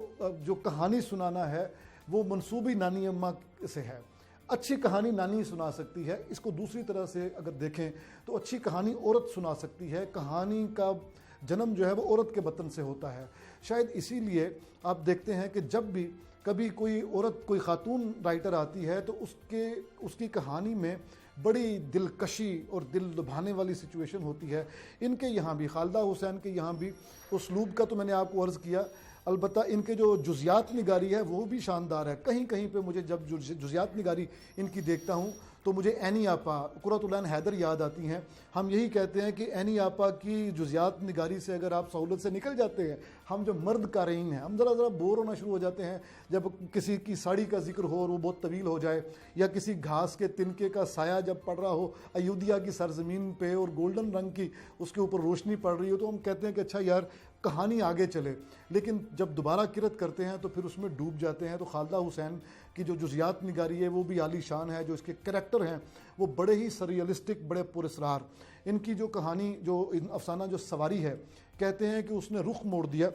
जो कहानी सुनाना है वो मनसूबी नानी अम्मा से है। अच्छी कहानी नानी सुना सकती है, इसको दूसरी तरह से अगर देखें तो अच्छी कहानी औरत सुना सकती है। कहानी का जन्म जो है वो औरत के बतन से होता है। शायद इसीलिए आप देखते हैं कि जब भी कभी कोई औरत, कोई खातून राइटर आती है तो उसकी कहानी में बड़ी दिलकशी और दिल लुभाने वाली सिचुएशन होती है। इनके यहाँ भी, खालदा हुसैन के यहाँ भी उसलूब का तो मैंने आपको अर्ज़ किया, अलबत्ता इनके जो जुज़ियात निगारी है वो भी शानदार है। कहीं कहीं पे मुझे जब जुज़ियात निगारी इनकी देखता हूँ तो मुझे एनी आपा, कुर्रतुल ऐन हैदर याद आती हैं। हम यही कहते हैं कि एनी आपा की जुज़ियात निगारी से अगर आप सहूलत से निकल जाते हैं, हम जो मर्द कारीन हैं, हम ज़रा बोर होना शुरू हो जाते हैं जब किसी की साड़ी का जिक्र हो और वो बहुत तवील हो जाए, या किसी घास के तिनके का साया जब पड़ रहा हो अयोध्या की सरजमीन पे और गोल्डन रंग की उसके ऊपर रोशनी पड़ रही हो, तो हम कहते हैं कि अच्छा यार कहानी आगे चले, लेकिन जब दोबारा किरत करते हैं तो फिर उसमें डूब जाते हैं। तो खालदा हुसैन की जो जुजियात निगारी है वो भी आलीशान है, जो इसके करैक्टर हैं वो बड़े ही सरियलिस्टिक, बड़े पुरस्रार। इनकी जो कहानी, जो अफसाना जो सवारी है, कहते हैं कि उसने रुख मोड़ दिया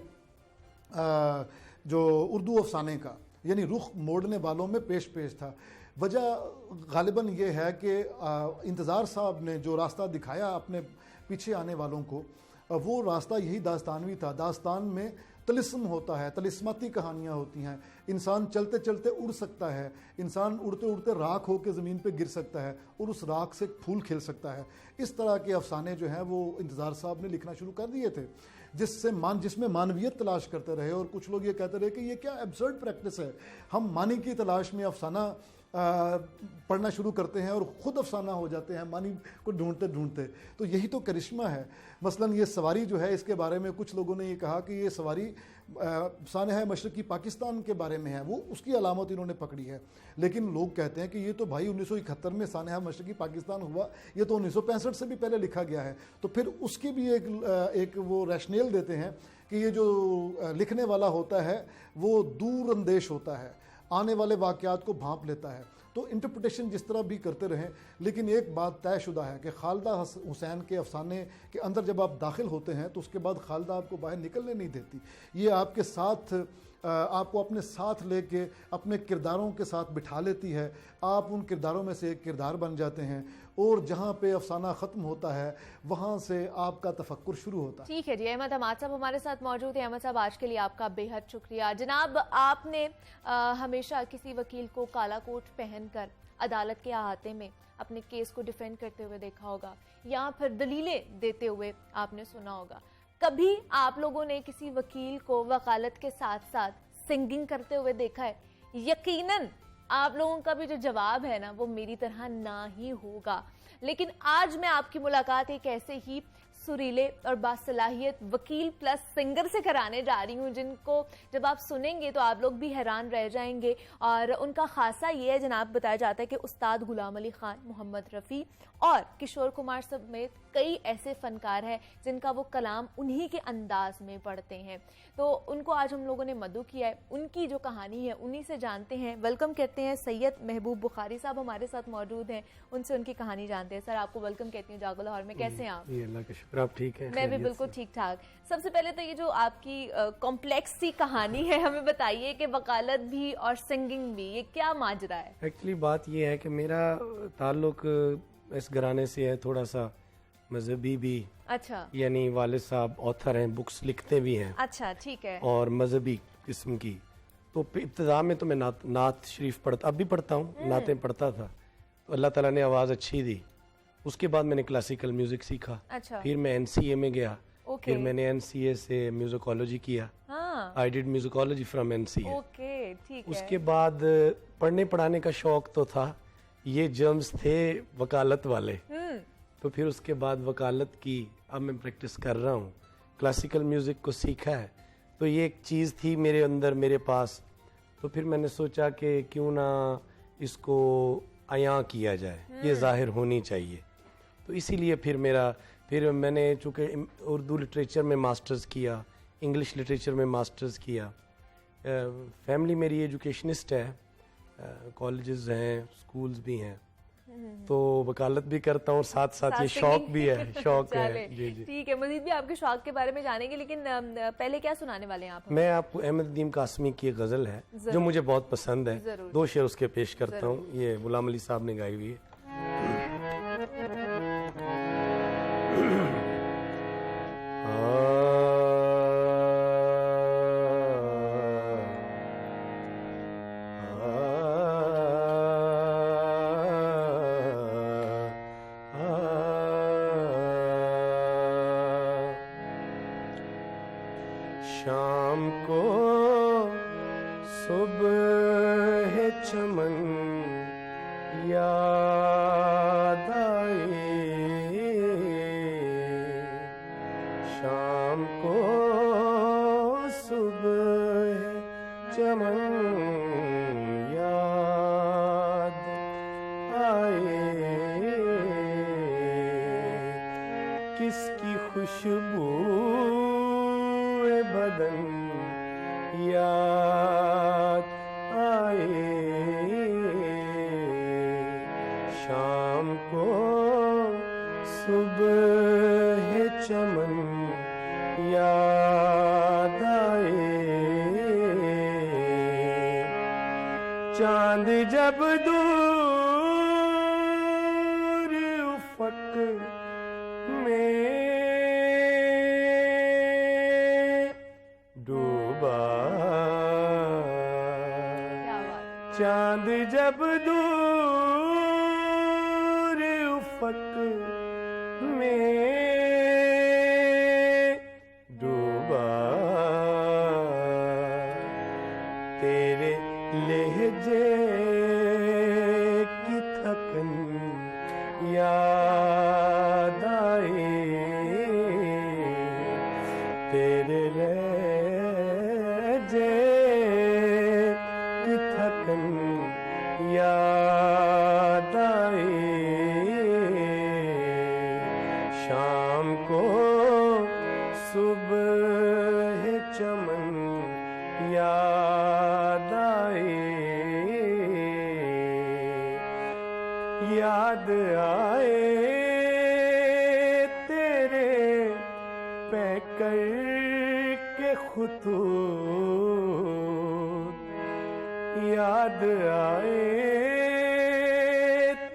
जो उर्दू अफसाने का, यानी रुख मोड़ने वालों में पेश पेश था। वजह गालिबन ये है कि इंतज़ार साहब ने जो रास्ता दिखाया अपने पीछे आने वालों को, वो रास्ता यही दास्तानवी था। दास्तान में तलिस्म होता है, तलिस्माती कहानियाँ होती हैं। इंसान चलते चलते उड़ सकता है, इंसान उड़ते उड़ते राख होकर ज़मीन पे गिर सकता है और उस राख से फूल खिल सकता है। इस तरह के अफसाने जो हैं वो इंतज़ार साहब ने लिखना शुरू कर दिए थे, जिसमें मानवियत तलाश करते रहे। और कुछ लोग ये कहते रहे कि ये क्या एब्सर्ड प्रैक्टिस है, हम मानी की तलाश में अफसाना पढ़ना शुरू करते हैं और ख़ुद अफसाना हो जाते हैं मानी को ढूंढते ढूंढते। तो यही तो करिश्मा है। मसलन ये सवारी जो है, इसके बारे में कुछ लोगों ने ये कहा कि ये सवारी सानहा मशरक़ी पाकिस्तान के बारे में है, वो उसकी अलामत इन्होंने पकड़ी है। लेकिन लोग कहते हैं कि ये तो भाई 1971 में सानहा मशरक़ी पाकिस्तान हुआ, ये तो 1965 से भी पहले लिखा गया है। तो फिर उसकी भी एक वो रैशनेल देते हैं कि ये जो लिखने वाला होता है वो दूर अंदेश होता है, आने वाले वाक़यात को भांप लेता है। तो इंटरप्रिटेशन जिस तरह भी करते रहें, लेकिन एक बात तयशुदा है कि खालदा हुसैन के अफसाने के अंदर जब आप दाखिल होते हैं तो उसके बाद खालदा आपको बाहर निकलने नहीं देती। ये आपके साथ आपको अपने साथ लेके अपने किरदारों के साथ बिठा लेती है। आप उन किरदारों में से एक किरदार बन जाते हैं और जहाँ पे अफसाना ख़त्म होता है वहाँ से आपका तफक्कुर शुरू होता है। ठीक है जी, अहमद हमाद साहब हमारे साथ मौजूद हैं। अहमद साहब, आज के लिए आपका बेहद शुक्रिया। जनाब, आपने हमेशा किसी वकील को काला कोट पहनकर अदालत के अहाते में अपने केस को डिफेंड करते हुए देखा होगा या फिर दलीलें देते हुए आपने सुना होगा। कभी आप लोगों ने किसी वकील को वकालत के साथ साथ सिंगिंग करते हुए देखा है? यकीनन आप लोगों का भी जो जवाब है ना वो मेरी तरह ना ही होगा। लेकिन आज मैं आपकी मुलाकात एक ऐसे ही सुरीले और बासलाहियत वकील प्लस सिंगर से कराने जा रही हूँ जिनको जब आप सुनेंगे तो आप लोग भी हैरान रह जाएंगे। और उनका खासा ये है जनाब, बताया जाता है कि उस्ताद गुलाम अली खान, मोहम्मद रफ़ी और किशोर कुमार समेत कई ऐसे फ़नकार हैं जिनका वो कलाम उन्हीं के अंदाज में पढ़ते हैं। तो उनको आज हम लोगों ने मदऊ किया है, उनकी जो कहानी है उन्हीं से जानते हैं। वेलकम कहते हैं। सैयद महबूब बुखारी साहब हमारे साथ मौजूद हैं, उनसे उनकी कहानी जानते हैं। सर, आपको वेलकम कहती हूँ जागो लाहौर में। कैसे हैं आप? अल्लाह का शुक्र, आप ठीक हैं? मैं भी बिल्कुल ठीक ठाक। सबसे पहले तो ये जो आपकी कॉम्प्लेक्स सी कहानी है हमें बताइए कि वकालत भी और सिंगिंग भी, ये क्या माजरा है? एक्चुअली बात ये है कि मेरा ताल्लुक इस घराने से है थोड़ा सा मजहबी भी। अच्छा, यानी वालिद साहब ऑथर हैं, बुक्स लिखते भी हैं। अच्छा, ठीक है। और मजहबी किस्म की। तो इब्तिदा में तो मैं नात शरीफ पढ़ता, अब भी पढ़ता हूँ, नातें पढ़ता था। तो अल्लाह ताला ने आवाज़ अच्छी दी। उसके बाद मैंने क्लासिकल म्यूजिक सीखा। अच्छा, फिर मैं NCA में गया। ओके। फिर मैंने NCA से म्यूजिकोलॉजी किया। हाँ, I did musicology from NCA। Okay, ठीक है। उसके बाद पढ़ने पढ़ाने का शौक तो था, ये जर्म्स थे वकालत वाले। तो फिर उसके बाद वकालत की अब मैं प्रैक्टिस कर रहा हूँ। क्लासिकल म्यूज़िक को सीखा है, तो ये एक चीज़ थी मेरे अंदर, मेरे पास। तो फिर मैंने सोचा कि क्यों ना इसको अयां किया जाए, ये जाहिर होनी चाहिए। तो इसीलिए फिर मैंने चूँकि उर्दू लिटरेचर में मास्टर्स किया, इंग्लिश लिटरेचर में मास्टर्स किया। फैमिली मेरी एजुकेशनिस्ट है, कॉलेजेस हैं, स्कूल्स भी हैं। तो वकालत भी करता हूँ, साथ साथ ये शौक भी है, शौक है। जी जी, ठीक है। मजीद भी आपके शौक के बारे में जानेंगे, लेकिन पहले क्या सुनाने वाले हैं आप? मैं आपको अहमद नदीम कासमी की एक गज़ल है जो मुझे बहुत पसंद है, जरूर। 2 शेर उसके पेश करता हूँ। ये गुलाम अली साहब ने गाई हुई है। शाम को सुबह चमन याद आए, शाम को सुबह चमन याद आए, किसकी खुशबू बदन याद आए, शाम को सुबह चमन याद आए, चांद जब दूर उफक में डूबा, क्या बात। चांद जब दूर उफक में डूबा, तेरे लहजे की थकन याद आए, तेरे लहजे की थकन याद आए, शाम को सुबह चमन याद आए, याद आए तेरे पैकर के खुतूत, याद आए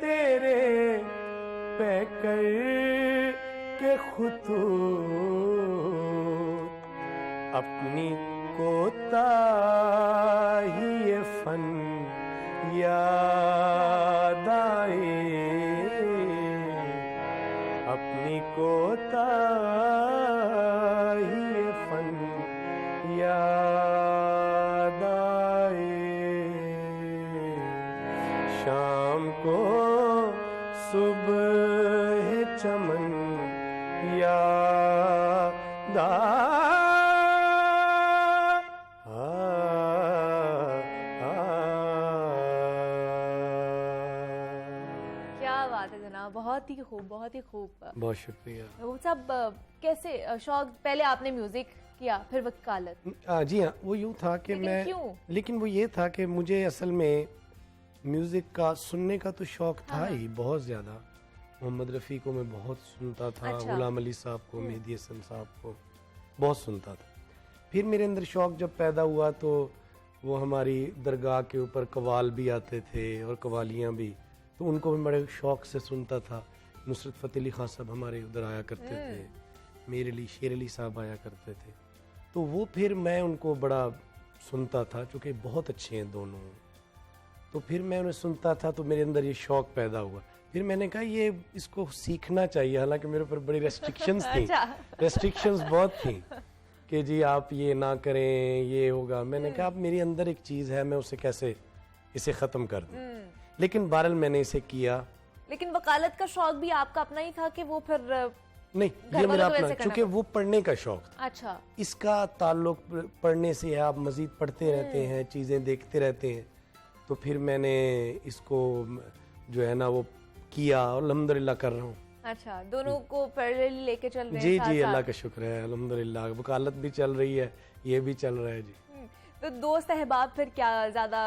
तेरे पैकर के खुतूत, अपनी कोताही फन याद आए, अपनी कोताही फन याद आए, शाम को सुबह चमन याद क्या बात है जनाब, बहुत ही खूब, बहुत ही खूब। बहुत शुक्रिया। वो सब कैसे शौक, पहले आपने म्यूजिक किया फिर वकालत? जी हाँ, वो यूँ था कि लेकिन मैं क्यों? लेकिन वो ये था कि मुझे असल में म्यूज़िक का सुनने का तो शौक था ही बहुत ज़्यादा। मोहम्मद रफ़ी को मैं बहुत सुनता था, अच्छा। गुलाम अली साहब को, मेहदी हसन साहब को बहुत सुनता था। फिर मेरे अंदर शौक जब पैदा हुआ तो वो हमारी दरगाह के ऊपर कवाल भी आते थे और कवालियाँ भी, तो उनको भी बड़े शौक से सुनता था। नुसरत फ़तेह अली खान साहब हमारे उधर आया करते थे, मेरे लिए शेर अली साहब आया करते थे, तो वो फिर मैं उनको बड़ा सुनता था चूँकि बहुत अच्छे हैं दोनों। तो फिर मैं उन्हें सुनता था तो मेरे अंदर ये शौक पैदा हुआ। फिर मैंने कहा ये इसको सीखना चाहिए, हालांकि मेरे ऊपर बड़ी रेस्ट्रिक्शंस थी, रेस्ट्रिक्शंस बहुत थी कि जी आप ये ना करें, ये होगा। मैंने कहा अब मेरे अंदर एक चीज़ है, मैं उसे कैसे इसे ख़त्म कर दूँ। लेकिन बहरहाल मैंने इसे किया। लेकिन वकालत का शौक भी आपका अपना ही था कि वो फिर नहीं, घर ये वालों मेरा को अपना, वैसे करना चूँकि वो पढ़ने का शौक था। अच्छा, इसका ताल्लुक पढ़ने से है, आप मज़ीद पढ़ते रहते हैं, चीज़ें देखते रहते हैं। तो फिर मैंने इसको जो है ना वो किया और अल्हम्दुलिल्लाह कर रहा हूँ। अच्छा, दोनों को पैरेलल लेके चल रहे हैं जी साथ जी, साथ। अल्लाह का शुक्र है, अल्हम्दुलिल्लाह। वकालत भी चल रही है, ये भी चल रहा है जी। तो दोस्त अहबाब फिर क्या ज्यादा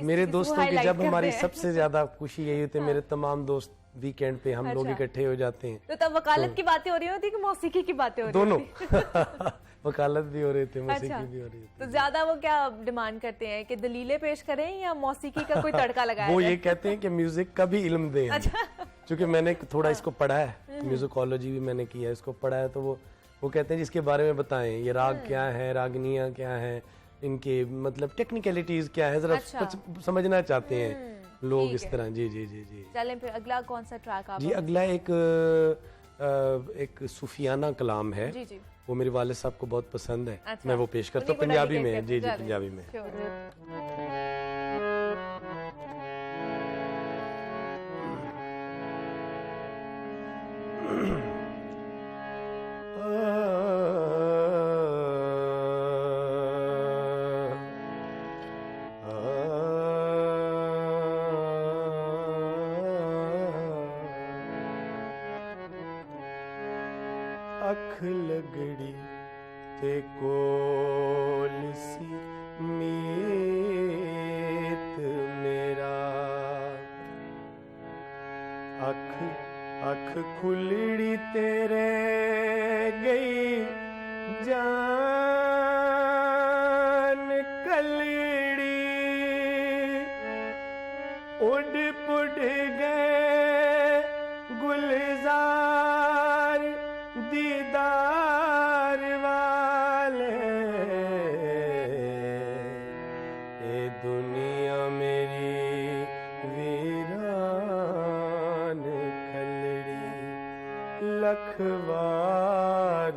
मेरे दोस्तों की जब हमारी हैं? सबसे ज्यादा खुशी यही होती है, मेरे तमाम दोस्त वीकेंड पे हम लोग अच्छा। इकट्ठे हो जाते हैं। तो तब वकालत की बातें हो रही होती कि मौसीकी की बातें हो रही दोनों होती? वकालत भी हो रहे थे, मौसीकी अच्छा, भी हो रही थी। तो ज्यादा वो क्या डिमांड करते हैं कि दलीलें पेश करें या मौसीकी का कोई तड़का लगाया वो जाए? ये कहते हैं कि म्यूजिक का भी इल्म दें। क्योंकि मैंने थोड़ा इसको पढ़ा है, म्यूजिकोलॉजी भी मैंने किया है, इसको पढ़ा है, तो वो कहते हैं जिसके बारे में बताएं, ये राग क्या है, रागनियाँ क्या है, इनके मतलब टेक्निकलिटीज क्या है, जरा अच्छा। समझना चाहते हैं लोग ठीक इस है। तरह। जी जी जी जी चलें फिर अगला कौन सा ट्रैक आप जी। अगला एक सूफियाना कलाम है, जी जी वो मेरे वालिद साहब को बहुत पसंद है। अच्छा। मैं वो पेश करता हूँ, उन्हीं को पंजाबी में है। dedicate जी जी, करते हैं। पंजाबी में। Sure. अख लगड़ी ते कोल सी मीत मेरा अख अख खुलड़ी तेरे गई जान कलड़ी उड़ पुड़ गए गुलजार दीदार वाले ये दुनिया मेरी वीरान खलड़ी लखवार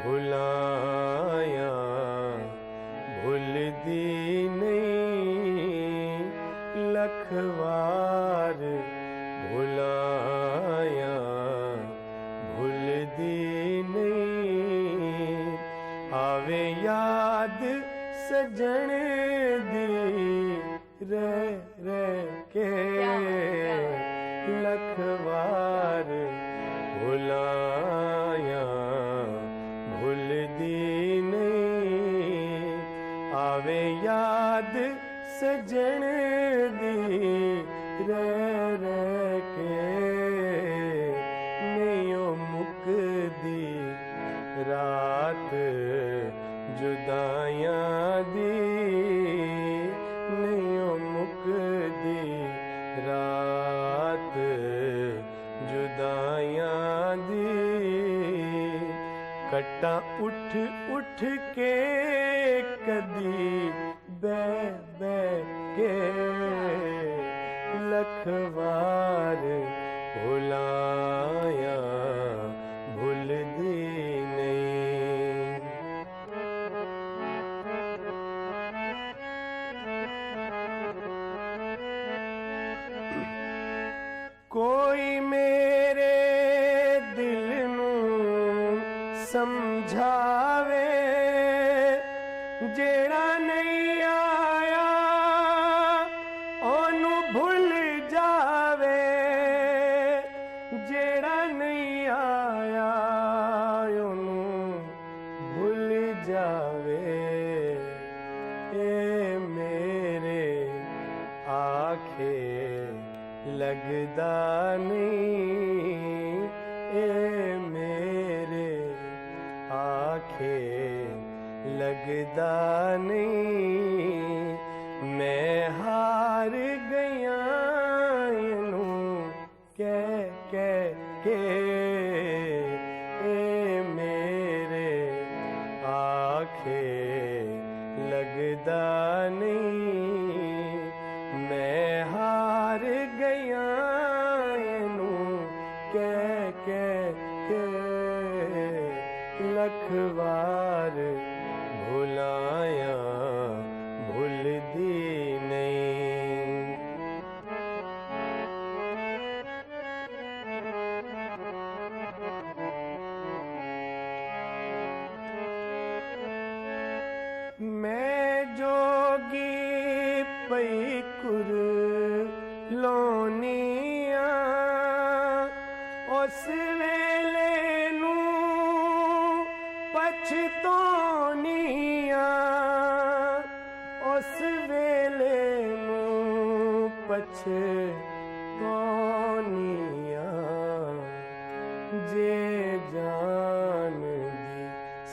भुलाया भूल दी नहीं लखवार भुलाया भूल दी नहीं आवे याद सजन दी रह के लखवार भुलाया भूल दी नहीं आवे याद सजन दी रह के नहीं ओ मुकदी रात जुदाइयां दी नहीं ओ मुकदी रात जुदाइयां दी कट्टा उठ उठ के कदी बह के लखवार भुलाया भूल दी नहीं कोई मेरे दिल नू समझावे जेड़ा नहीं आया ओनू भूल जावे जेड़ा नहीं आया ओनू भूल जावे ए मेरे आखे लगदा नहीं ए मेरे आखे लगदा नहीं मैं हार गया इनू कह के ए मेरे आखे लगदा नहीं मैं हार गया इनू कह के लखवार भुलाया भूल दी नहीं मैं जोगी पई कुर लोनिया उस वेले नू पछतोनिया उस वेले नू पछतोनिया जे जान दी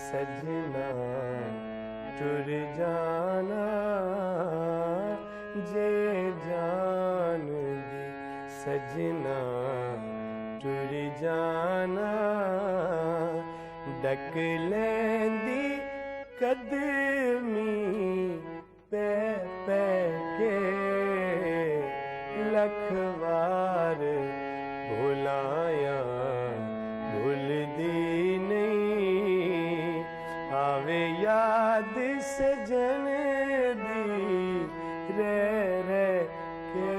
सजना टुर जाना जे जान दी सजना टुर जाना डक लेंदी कदमी पे के लखवार भुलाया भूल दी नहीं आवे याद सजन दी रह के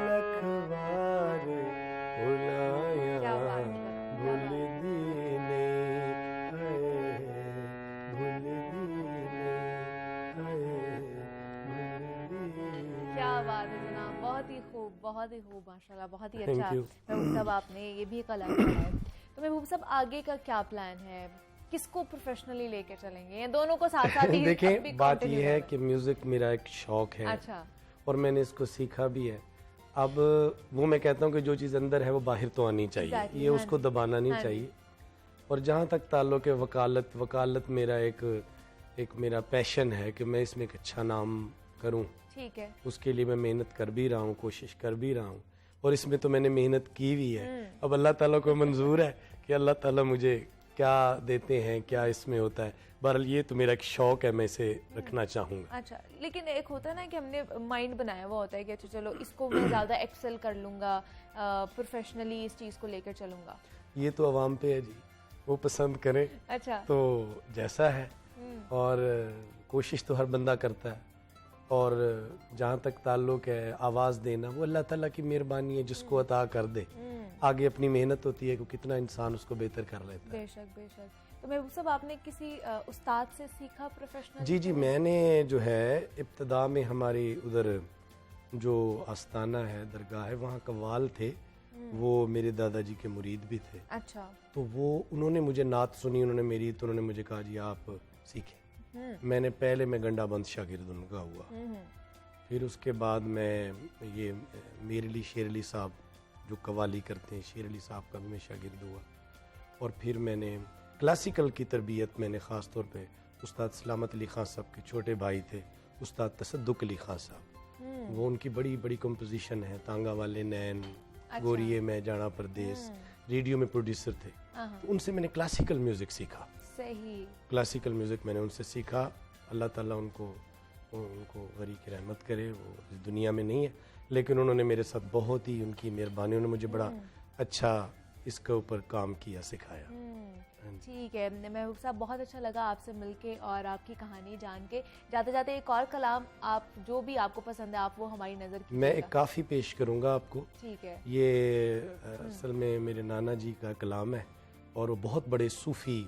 लखवार भुलाया भूल दी नहीं भूल दी नहीं क्या बात है जनाब, बहुत ही खूब माशाल्लाह, बहुत ही अच्छा। महबूब साहब आपने ये भी कलम किया है, तो महबूब साहब आगे का क्या प्लान है? किसको प्रोफेशनली लेकर चलेंगे या दोनों को साथ साथ ही देखिए अभी बात continue यह है करना? कि म्यूजिक मेरा एक शौक है अच्छा और मैंने इसको सीखा भी है। अब वो मैं कहता हूँ कि जो चीज़ अंदर है वो बाहर तो आनी चाहिए, Exactly, ये हाँ उसको जी, दबाना नहीं हाँ जी। चाहिए। और जहाँ तक ताल्लुक है वकालत मेरा एक मेरा पैशन है कि मैं इसमें एक अच्छा नाम करूँ, ठीक है। उसके लिए मैं मेहनत कर भी रहा हूँ, कोशिश कर भी रहा हूँ और इसमें तो मैंने मेहनत की भी है। अब अल्लाह ताला को मंजूर है कि अल्लाह ताला मुझे क्या देते हैं, क्या इसमें होता है। बहरहाल ये तो मेरा एक शौक है, मैं इसे रखना चाहूँगा। अच्छा, लेकिन एक होता है ना कि हमने माइंड बनाया हुआ होता है कि अच्छा चलो इसको मैं ज़्यादा एक्सेल कर लूँगा, प्रोफेशनली इस चीज़ को लेकर चलूँगा। ये तो आवाम पे है जी, वो पसंद करें अच्छा तो जैसा है, और कोशिश तो हर बंदा करता है। और जहाँ तक ताल्लुक है आवाज़ देना, वो अल्लाह ताला की मेहरबानी है, जिसको अता कर दे। आगे अपनी मेहनत होती है कि कितना इंसान उसको बेहतर कर लेता है। बेशक बेशक। तो महबूब साहब आपने किसी उस्ताद से सीखा प्रोफेशनल? जी मैंने जो है इब्तदा में हमारी उधर जो आस्थाना है, दरगाह है, वहाँ कव्वाल थे, वो मेरे दादाजी के मुरीद भी थे। अच्छा। तो वो उन्होंने मुझे नात सुनी, तो उन्होंने मुझे कहा जी आप सीखें। मैंने पहले मैं गंडा बंद शागिर्द उनका हुआ, फिर उसके बाद मैं ये मेरे लिए शेर अली साहब जो कवाली करते हैं, शेर अली साहब का भी मैं शागिर्द हुआ। और फिर मैंने क्लासिकल की तरबियत मैंने ख़ास तौर पे उस्ताद सलामत अली खान साहब के छोटे भाई थे, उस्ताद तसद्दुक अली खान साहब, वो उनकी बड़ी बड़ी कंपोजिशन है, तांगा वाले नैन, गोरिये में जाना परदेस, रेडियो में प्रोड्यूसर थे। तो उनसे मैंने क्लासिकल म्यूज़िक सीखा। सही। क्लासिकल म्यूज़िक मैंने उनसे सीखा। अल्लाह ताला उनको गरी की रहमत करे, वो इस दुनिया में नहीं है, लेकिन उन्होंने मेरे साथ बहुत ही, उनकी मेहरबानी, उन्होंने मुझे बड़ा अच्छा इसके ऊपर काम किया, सिखाया। ठीक है महबूब साहब, बहुत अच्छा लगा आपसे मिलके और आपकी कहानी जान के। जाते जाते एक और कलाम आप जो भी आपको पसंद है आप वो हमारी नज़र कीजिएगा। मैं एक काफ़ी पेश करूँगा आपको। ठीक है। ये असल में मेरे नाना जी का कलाम है और वो बहुत बड़े सूफी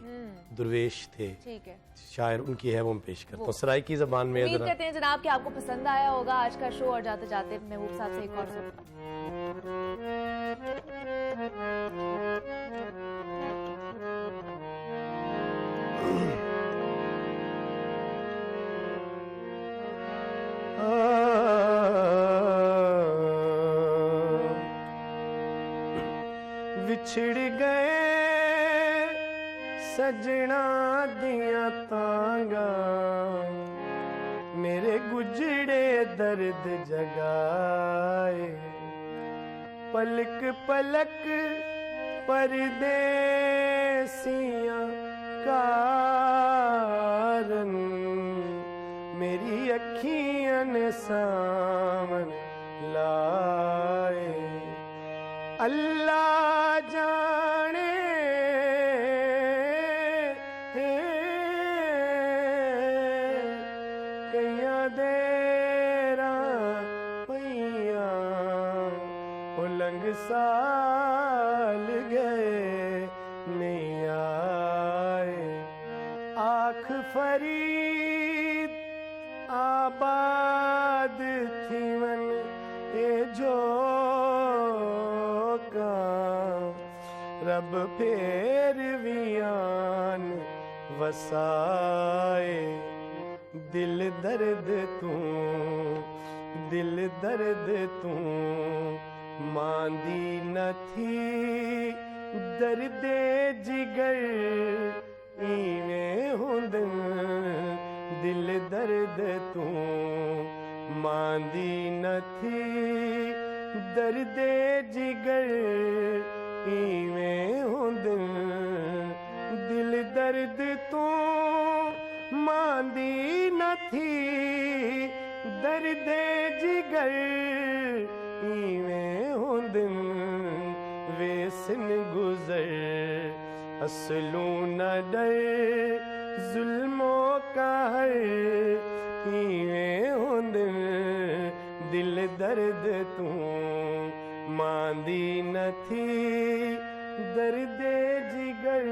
दुर्वेश थे। ठीक है। शायर उनकी है, वो मैं पेश करता हूँ सराइकी ज़बान में। उम्मीद करते हैं जनाब कि आपको पसंद आया होगा आज का शो। और जाते जाते महबूब साहब से एक और विछड़ गए सजना दिया तांगा, मेरे गुजरे दर्द जगाए, पलक पलक परदेसियां कारण, मेरी अखियां ने सामन लाए। अल्लाह जाने कइयां देरा पैया, उलंग साल गए नहीं आए। आँख फरीद आबाद थी मन ए जो रब फेर वियान वसाए। दिल दर्द तू मांदी न थी, दर्दे जिगर इवें हुंदन। दिल दर्द तू मांदी न थी, दर्दे जिगर इवें हुंदन। दिल दर्द तू मांदी न थी, दर्दे जिगर इवें हुंदन। वेसन गुजर असलू न डर, जुल्मों का हर इवें हुंदन। दिल दर्द तू मांदी न थी, दर्दे जिगर